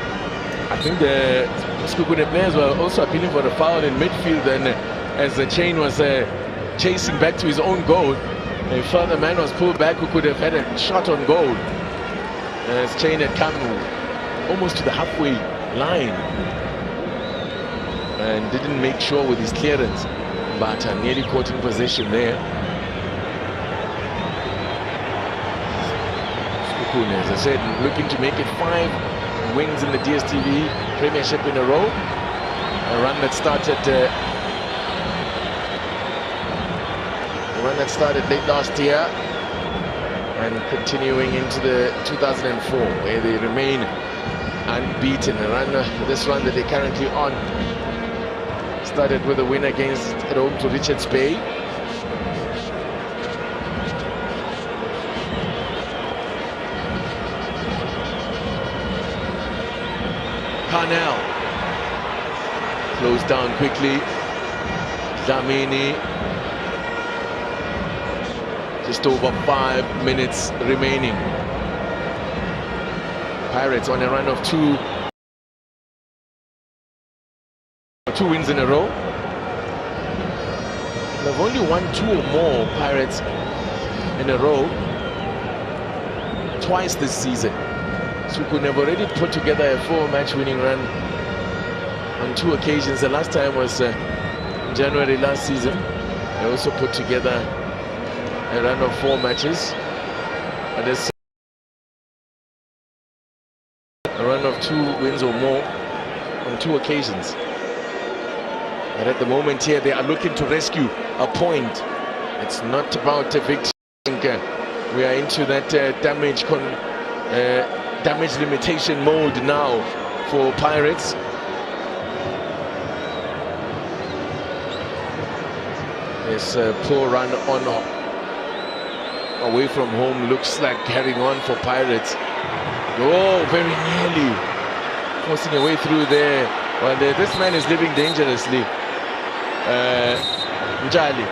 I think the Sekhukhune players were also appealing for the foul in midfield, and as the Chain was chasing back to his own goal, a further man was pulled back who could have had a shot on goal. As Chain had come almost to the halfway line and didn't make sure with his clearance, but nearly caught in possession there. Sekhukhune, as I said, looking to make it 5 wins in the DSTV Premiership in a row. A run that started late last year and continuing into the 2004, where they remain unbeaten. This run that they're currently on started with a win against at home to Richards Bay. Carnell closed down quickly. Dlamini. Just over 5 minutes remaining. Pirates on a run of 2 wins in a row. They've only won 2 or more, Pirates, in a row twice this season. Sekhukhune have already put together a 4-match winning run on 2 occasions. The last time was January last season. They also put together a run of 4 matches. And there's a run of 2 wins or more on 2 occasions. But at the moment here, they are looking to rescue a point. It's not about a victory. I think we are into that damage limitation mode now for Pirates. This poor run on away from home looks like carrying on for Pirates. Oh, very nearly forcing a way through there. Well, this man is living dangerously. Njali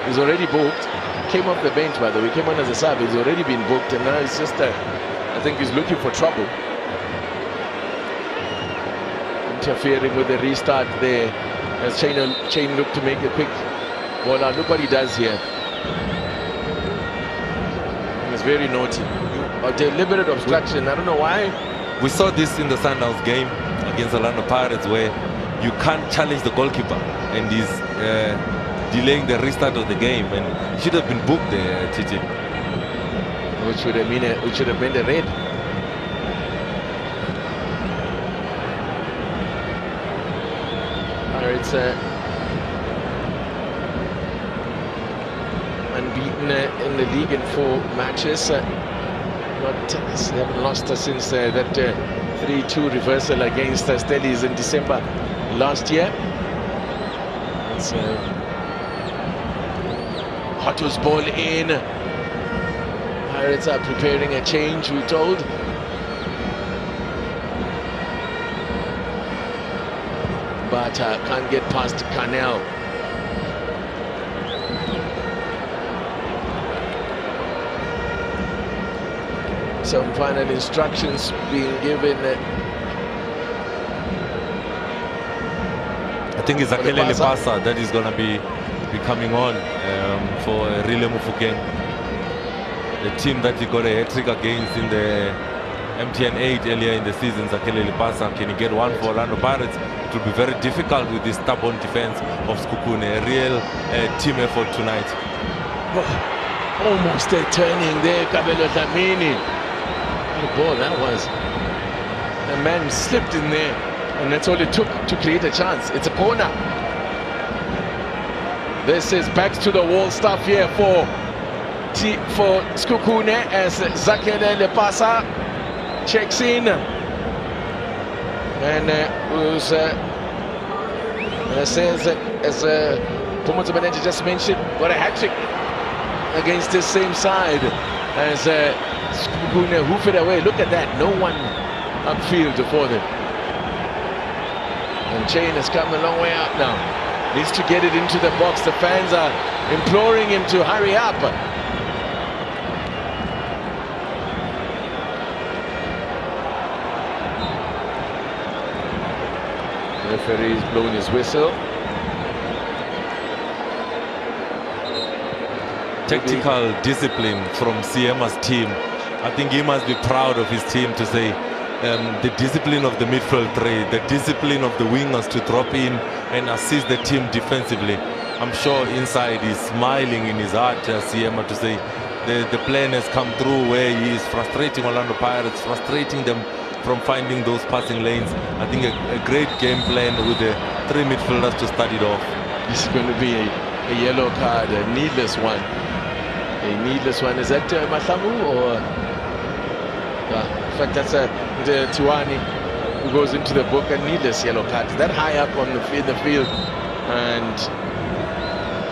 is already booked. Came off the bench, by the way. Came on as a sub. He's already been booked, and now it's just, I think he's looking for trouble. Interfering with the restart there as Chain looked to make a quick ball out. Look what he does here. It's very naughty. A deliberate obstruction. I don't know why. We saw this in the Sundowns game against Orlando Pirates, where you can't challenge the goalkeeper, and he's delaying the restart of the game, and he should have been booked there, Chichi. Which would have been a red. Pirates unbeaten in the league in 4 matches. They haven't lost since that 3-2 reversal against Stellies in December last year. It's Hotto's ball in. Pirates are preparing a change, we're told. But can't get past Canel. Some final instructions being given. I think it's Akele Lepasa that is going to be coming on for Rile Mufokeng. The team that he got a hat-trick against in the MTN 8 earlier in the season, Akele Lepasa. Can he get one for Orlando Pirates? It will be very difficult with this stubborn defense of Sekhukuune. A real team effort tonight. Almost a turning there, Kabelo Dlamini. What a ball that was. The man slipped in there, and that's all it took to create a chance. It's a corner. This is back to the wall stuff here for Sekhukuune as Zakele Lepasa checks in. And says, as Pomoto Benenji just mentioned, got a hat-trick against this same side as Sekhukuune hoof it away. Look at that, no one upfield for them. And Chain has come a long way up now. Needs to get it into the box. The fans are imploring him to hurry up. The referee is blowing his whistle. Tactical discipline from Siema's team. I think he must be proud of his team to say the discipline of the midfield three, the discipline of the wingers to drop in and assist the team defensively. I'm sure inside he's smiling in his heart, Siema, to say the plan has come through, where he is frustrating Orlando Pirates, frustrating them from finding those passing lanes. I think a great game plan with the 3 midfielders to start it off. This is going to be a yellow card, a needless one. A needless one. Is that Mathamu or? In fact, that's the Tiwani who goes into the book. A needless yellow card. That high up on the field, and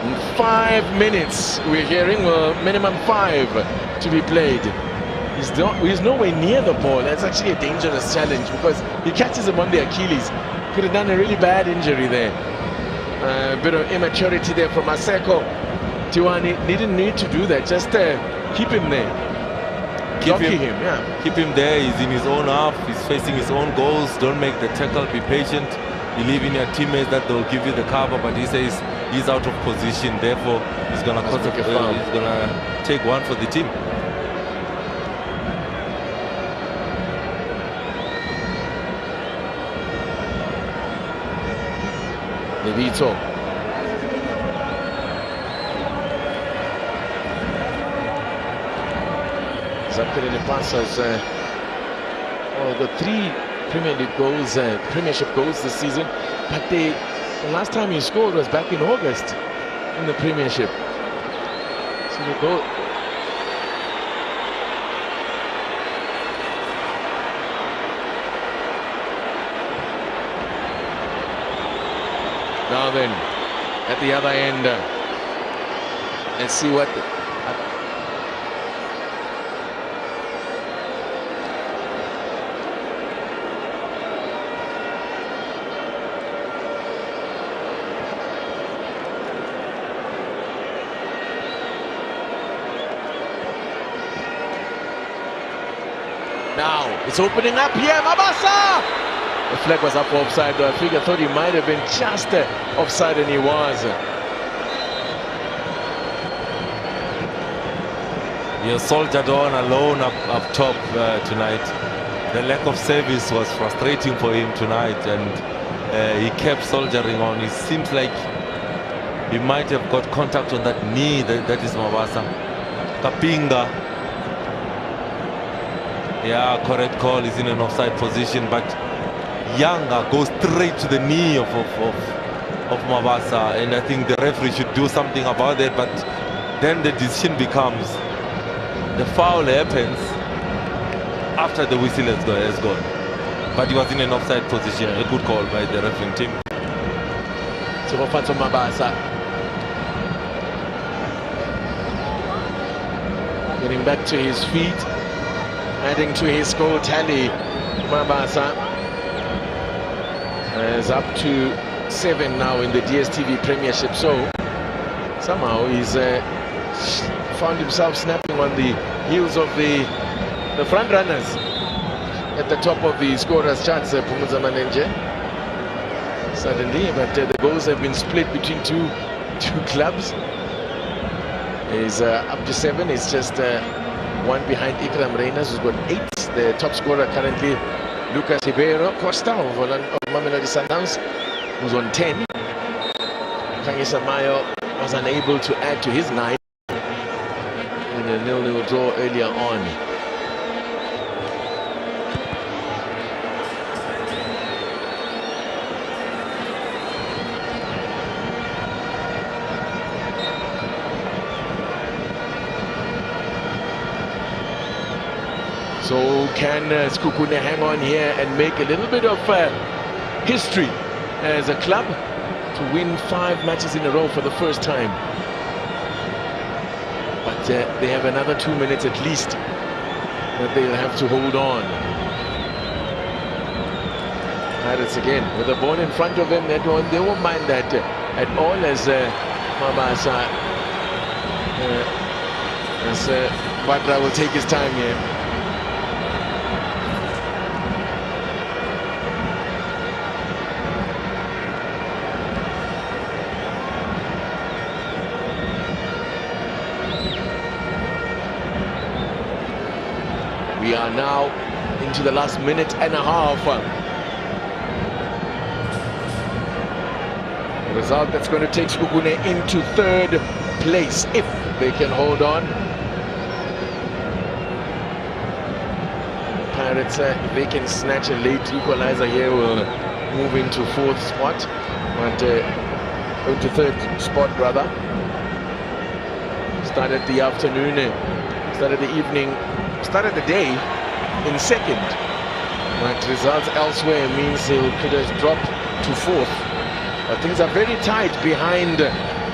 in 5 minutes we're hearing, well, minimum 5 to be played. He's nowhere near the ball. That's actually a dangerous challenge because he catches him on the Achilles. Could have done a really bad injury there. A bit of immaturity there from Maseko. Tiwani didn't need to do that. Just keep him there. Keep him there. He's in his own half. He's facing his own goals. Don't make the tackle. Be patient. Believe in your teammates that they'll give you the cover. But he says he's out of position. Therefore, he's gonna he's gonna take one for the team. Levito. Zakele Lepasa's got 3 Premier League goals, Premiership goals this season, but the last time he scored was back in August in the Premiership. So the goal. Now then, at the other end, Let's see what. Now it's opening up here, Mabasa! The flag was up for offside, though. I thought he might have been just offside, and he was. You're soldiered on alone up top tonight. The lack of service was frustrating for him tonight, and he kept soldiering on. It seems like he might have got contact on that knee. That is Mabasa. Kapinga. Yeah, correct call. He's in an offside position, but Yanga goes straight to the knee of Mabasa, and I think the referee should do something about it. But then the decision becomes the foul happens after the whistle has gone. But he was in an offside position. A good call by the refereeing team. Tsibofatso Mabasa getting back to his feet, adding to his goal tally. Mabasa is up to 7 now in the DStv Premiership. So somehow he's found himself snapping on the heels of the front runners at the top of the scorers charts, Phumuza Manenje. Suddenly, but the goals have been split between two clubs. He's up to 7. It's just one behind Ikram Reyners, who's got 8. The top scorer currently, Lucas Ribeiro Costa of Mamelodi Sundowns, who's on 10. Kangisa Mayo was unable to add to his 9 in a 0-0 draw earlier on. So can Sekhukuune hang on here and make a little bit of history as a club to win 5 matches in a row for the first time? But they have another 2 minutes at least that they'll have to hold on. Pirates again with the ball in front of them. They won't mind that at all, as Mabasa Batra will take his time here. We are now into the last minute and a half. A result that's going to take Sekhukuune into 3rd place if they can hold on. Pirates, if they can snatch a late equalizer here, will move into 4th spot, but into 3rd spot rather. Started the afternoon, started the evening, started the day in 2nd, but results elsewhere means he could have dropped to 4th. But things are very tight behind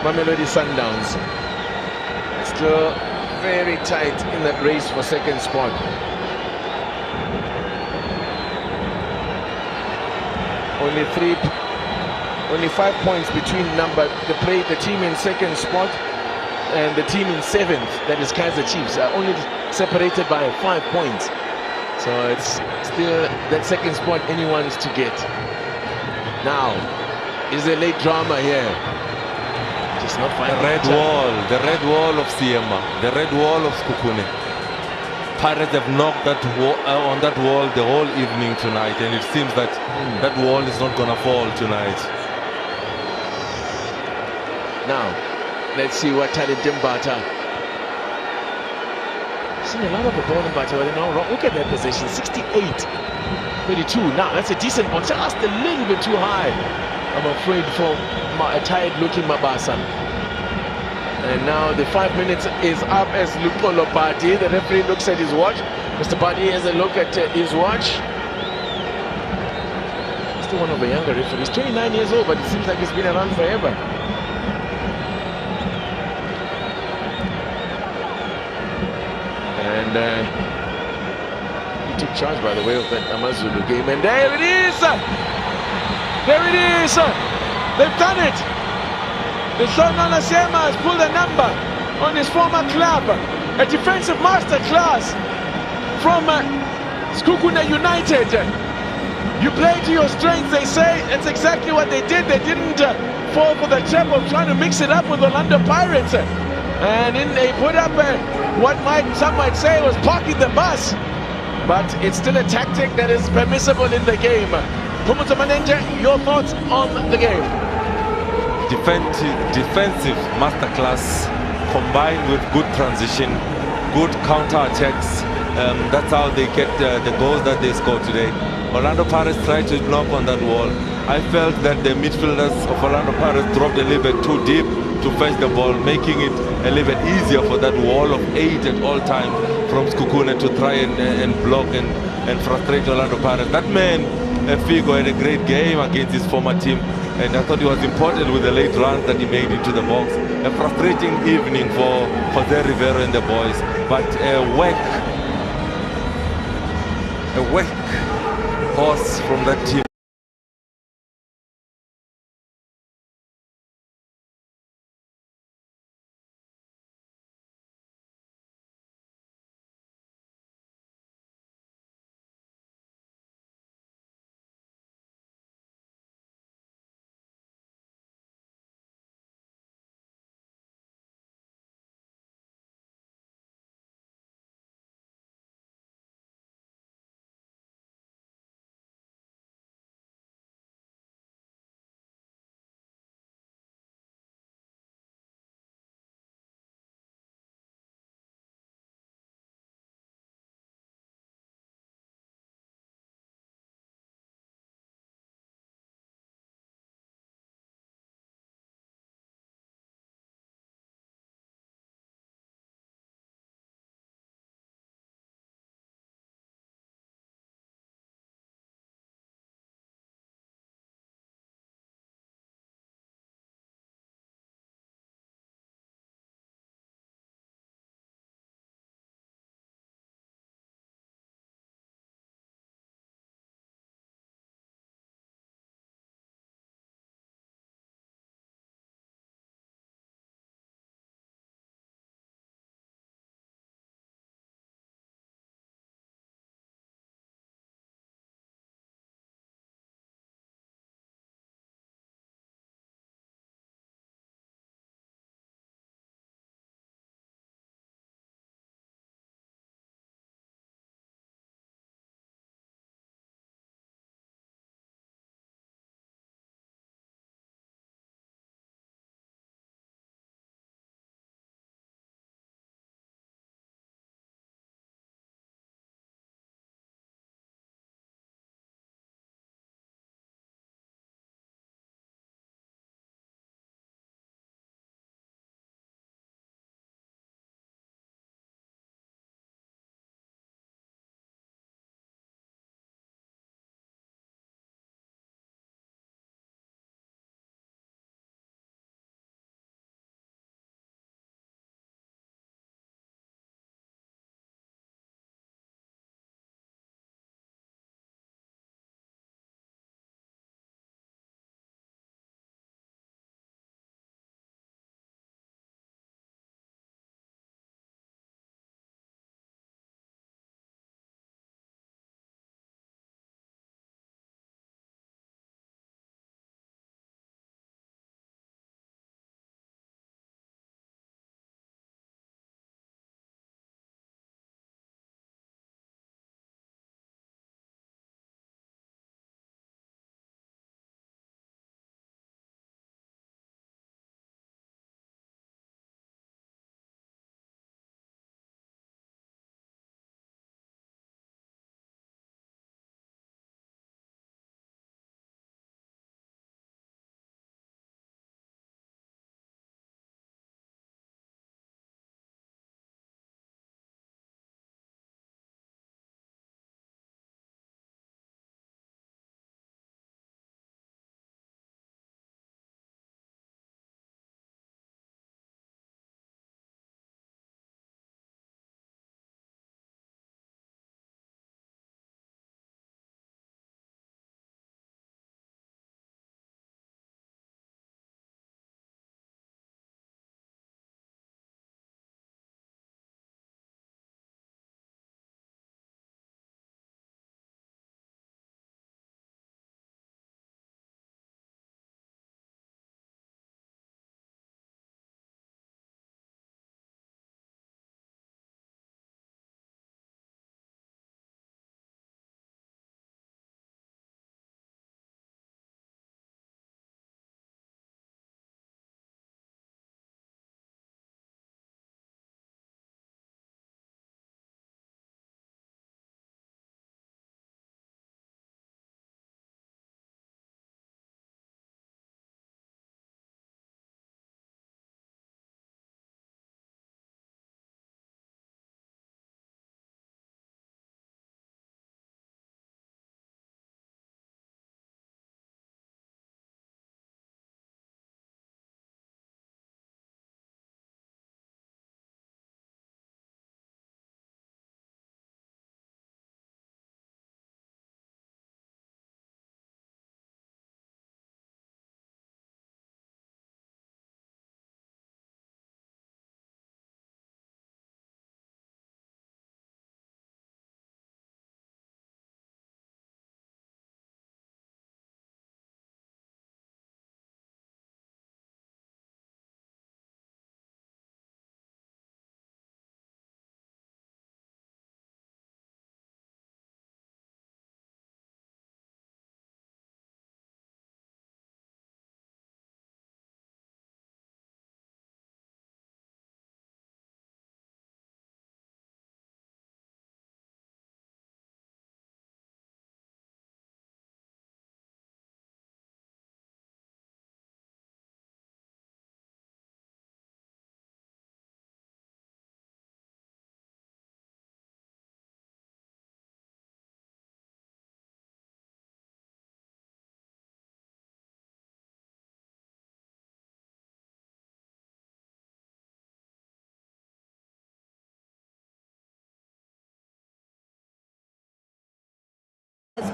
Mamelodi Sundowns. Still very tight in that race for 2nd spot. Only 5 points between the team in 2nd spot and the team in 7th, that is Kaizer Chiefs, are only separated by 5 points. So it's still that 2nd spot anyone's to get. Now, is there late drama here? Just not finding the red wall of Siema, the red wall of Sekhukuune. Pirates have knocked that on that wall the whole evening tonight, and it seems that that wall is not gonna fall tonight. Now, let's see what Tali Dimbata. Seen a lot of the ball in Bata, but now look at that position, 68-32. Now that's a decent one, just a little bit too high, I'm afraid, for a tired-looking Mabasa. And now the 5 minutes is up as Lupolo Padi, the referee, looks at his watch. Mr. Padi has a look at his watch. Still one of the younger referees, 29 years old, but it seems like he's been around forever. And he took charge, by the way, of that Amazulu game. And there it is! There it is! They've done it! The Zonala Sema has pulled a number on his former club. A defensive masterclass from Sekhukhune United. You play to your strengths, they say. That's exactly what they did. They didn't fall for the trap of trying to mix it up with Orlando Pirates. And then they put up what some might say was parking the bus. But it's still a tactic that is permissible in the game. Pumuta Manenja, your thoughts on the game? Defensive masterclass combined with good transition, good counter-attacks. That's how they get the goals that they scored today. Orlando Pirates tried to knock on that wall. I felt that the midfielders of Orlando Pirates dropped a little bit too deep to fetch the ball, making it a little bit easier for that wall of 8 at all times from Sekhukhune to try and block and frustrate Orlando Pirates. That man, Figo, had a great game against his former team, and I thought it was important with the late runs that he made into the box. A frustrating evening for Jose Rivero and the boys, but a whack horse from that team.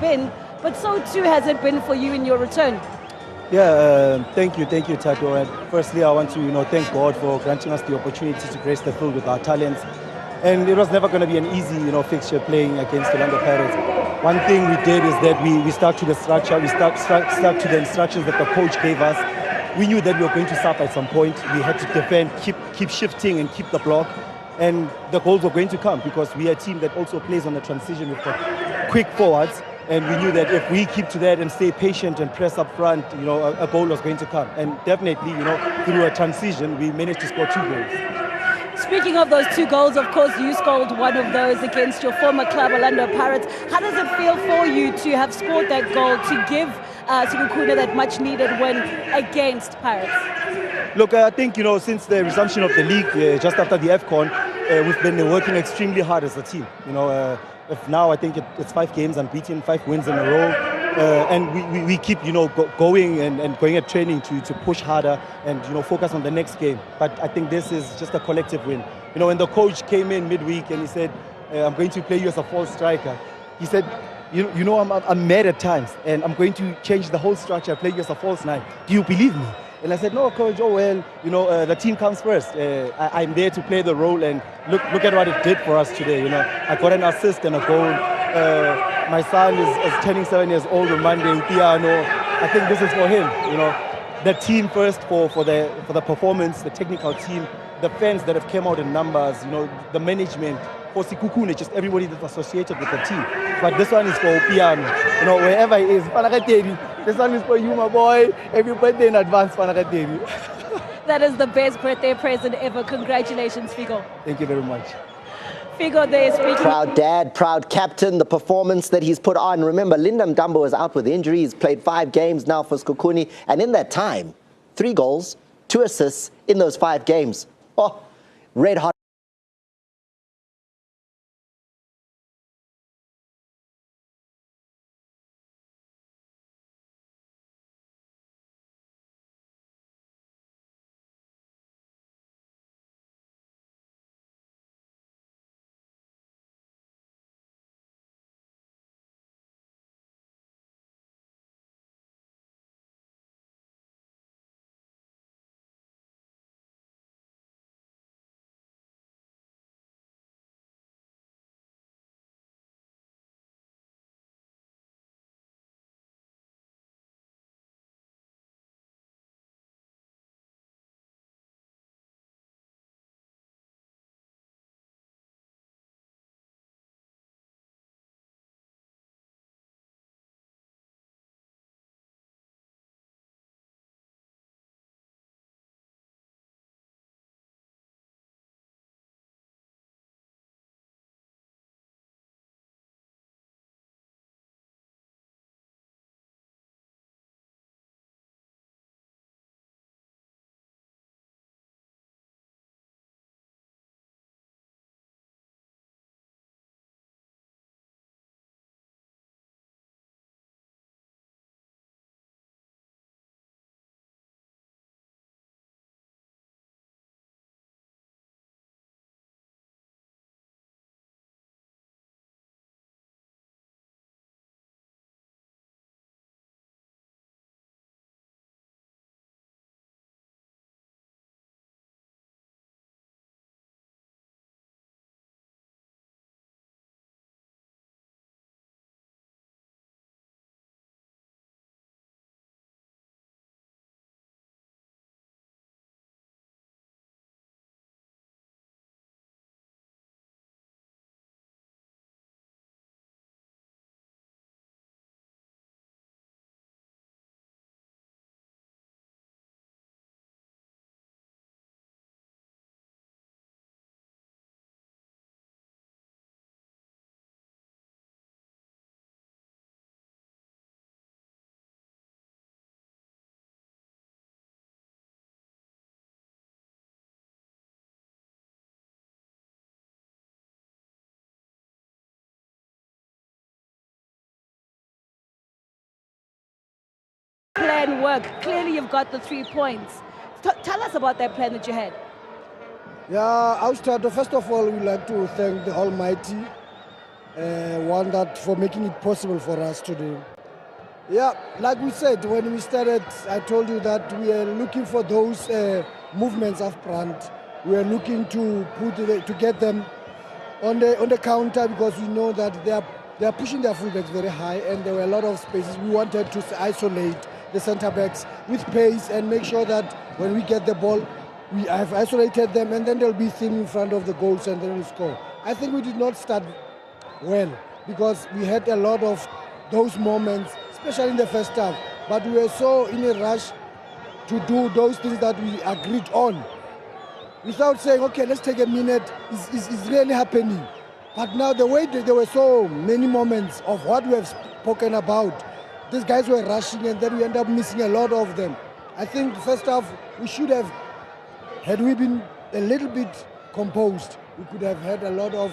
been, but so too has it been for you in your return. Yeah, thank you, Tato. And firstly, I want to thank God for granting us the opportunity to grace the field with our talents. And it was never going to be an easy fixture playing against the Orlando Pirates. One thing we did is that we stuck to the structure, we stuck to the instructions that the coach gave us. We knew that we were going to suffer at some point. We had to defend, keep shifting and keep the block. And the goals were going to come because we are a team that also plays on the transition. We've got quick forwards. And we knew that if we keep to that and stay patient and press up front, a goal was going to come. And definitely, through a transition, we managed to score 2 goals. Speaking of those 2 goals, of course, you scored one of those against your former club, Orlando Pirates. How does it feel for you to have scored that goal to give Sekhukuune that much-needed win against Pirates? Look, I think, since the resumption of the league, just after the AFCON, we've been working extremely hard as a team. Now I think it's 5 games unbeaten, 5 wins in a row, and we keep going and going at training to push harder and focus on the next game. But I think this is just a collective win. When the coach came in midweek and he said, "I'm going to play you as a false striker," he said, I'm mad at times and I'm going to change the whole structure, play you as a false 9. Do you believe me? And I said, no, coach, the team comes first. I'm there to play the role, and look at what it did for us today. I got an assist and a goal. My son is turning 7 years old on Monday, piano. I think this is for him. The team first for the performance, the technical team, the fans that have come out in numbers, the management, for Sekhukuune, just everybody that's associated with the team. But this one is for piano. Wherever he is, this one is for you, my boy. Every birthday in advance, That is the best birthday present ever. Congratulations, Figo. Thank you very much. Figo there speaking. Proud dad, proud captain, the performance that he's put on. Remember, Linda Mdambo is out with injury. He's played 5 games now for Sekhukuune. And in that time, 3 goals, 2 assists in those 5 games. Oh, red hot. Plan work. Clearly, you've got the 3 points. Tell us about that plan that you had. Yeah, I'll start. First of all, we'd like to thank the Almighty one that for making it possible for us to do. Yeah, like we said when we started, I told you that we are looking for those movements up front. We are looking to get them on the counter because we know that they are pushing their fullbacks very high and there were a lot of spaces. We wanted to isolate the centre backs with pace and make sure that when we get the ball, we have isolated them and then they'll be thin in front of the goals and then we'll score. I think we did not start well because we had a lot of those moments, especially in the first half. But we were so in a rush to do those things that we agreed on. Without saying, okay, let's take a minute, is really happening. But now the way there were so many moments of what we have spoken about, these guys were rushing and then we end up missing a lot of them. I think the first half we should have, had we been a little bit composed, we could have had a lot of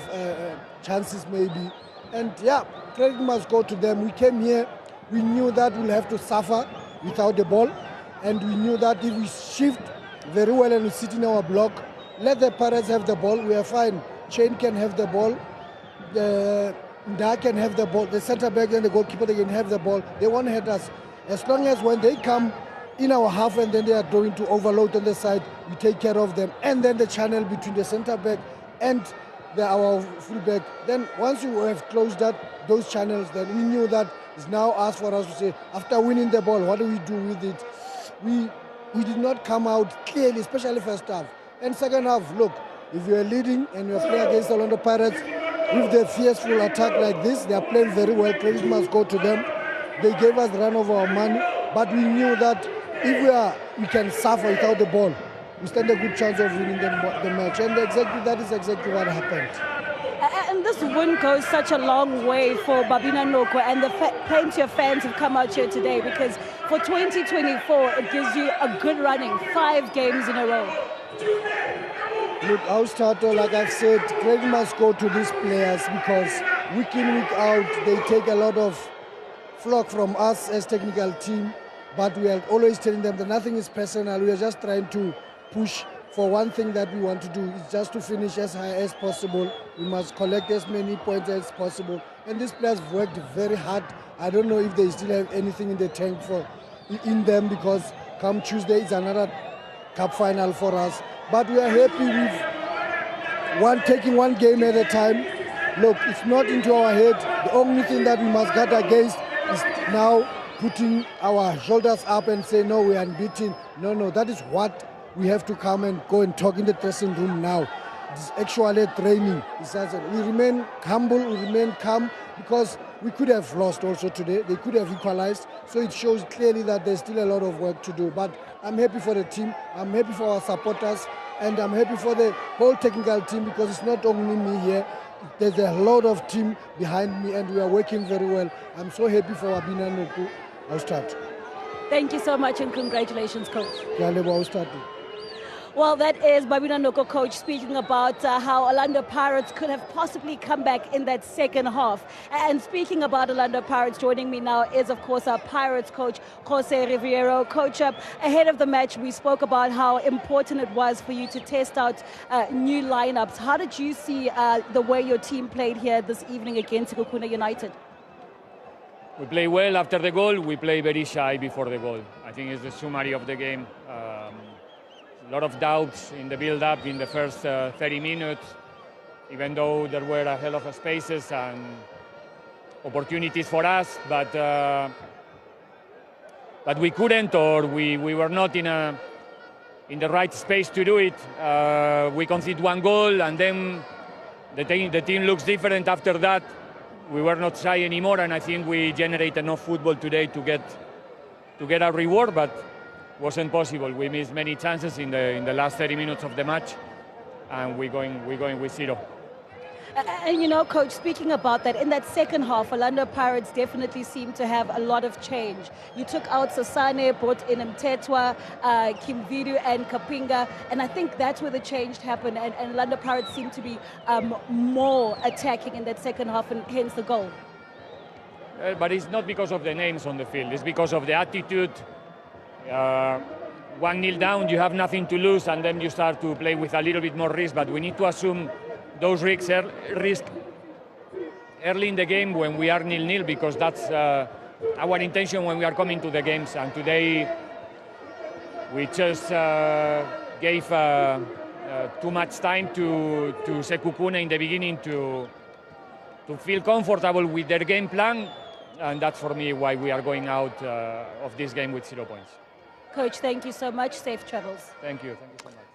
chances maybe. And yeah, credit must go to them. We came here, we knew that we'll have to suffer without the ball. And we knew that if we shift very well and we sit in our block, let the Pirates have the ball, we are fine. Chain can have the ball, Nda can have the ball, the centre back and the goalkeeper, they can have the ball. They won't hurt us. As long as when they come in our half and then they are going to overload on the side, we take care of them. And then the channel between the centre back and our fullback. Then once you have closed those channels, then we knew that it's now asked for us to say, after winning the ball, what do we do with it? We did not come out clearly, especially first half. And second half, look, if you are leading and you are playing against the Orlando Pirates, with the fierceful attack like this, they are playing very well. Credit must go to them. They gave us the run of our money, but we knew that if we can suffer without the ball, we stand a good chance of winning the match. And that is exactly what happened. And this win goes such a long way for Babina Noko and the plenty of fans who've come out here today, because for 2024, it gives you a good running, 5 games in a row. Look, our starter, like I've said, credit must go to these players because week in, week out, they take a lot of flock from us as technical team, but we are always telling them that nothing is personal. We are just trying to push for one thing that we want to do is just to finish as high as possible. We must collect as many points as possible. And these players worked very hard. I don't know if they still have anything in the tank in them because come Tuesday it's another cup final for us. But we are happy with taking one game at a time. Look, it's not into our head. The only thing that we must guard against is now putting our shoulders up and say, no, we are unbeaten. No, that is what we have to come and go and talk in the dressing room now. It's actually training. We remain humble, we remain calm because we could have lost also today. They could have equalized. So it shows clearly that there's still a lot of work to do. But I'm happy for the team. I'm happy for our supporters. And I'm happy for the whole technical team because it's not only me here. There's a lot of team behind me and we are working very well. I'm so happy for Babina Noko. I'll start. Thank you so much and congratulations, Coach. I'll start. Well, that is Babina Noko, coach, speaking about how Orlando Pirates could have possibly come back in that second half. And speaking about Orlando Pirates, joining me now is, of course, our Pirates coach, Jose Riviero. Coach, ahead of the match, we spoke about how important it was for you to test out new lineups. How did you see the way your team played here this evening against Sekhukuune United? We play well after the goal. We play very shy before the goal. I think it's the summary of the game. A lot of doubts in the build-up in the first 30 minutes, even though there were a hell of a spaces and opportunities for us, but we couldn't, or we were not in the right space to do it. We conceded one goal, and then the team looks different after that. We were not shy anymore, and I think we generate enough football today to get a reward, but wasn't possible. We missed many chances in the last 30 minutes of the match, and we're going with 0. And you know, Coach, speaking about that, in that second half, Orlando Pirates definitely seemed to have a lot of change. You took out Sasane, brought in Mtetwa, Kimvidu and Kapinga, and I think that's where the change happened, and Orlando Pirates seemed to be more attacking in that second half, and hence the goal. But it's not because of the names on the field, it's because of the attitude. 1-0 down, you have nothing to lose, and then you start to play with a little bit more risk, but we need to assume those risks early in the game when we are 0-0, because that's our intention when we are coming to the games. And today we just gave too much time to Sekhukuune in the beginning to feel comfortable with their game plan, and that's for me why we are going out of this game with 0 points. Coach, thank you so much. Safe travels. Thank you so much.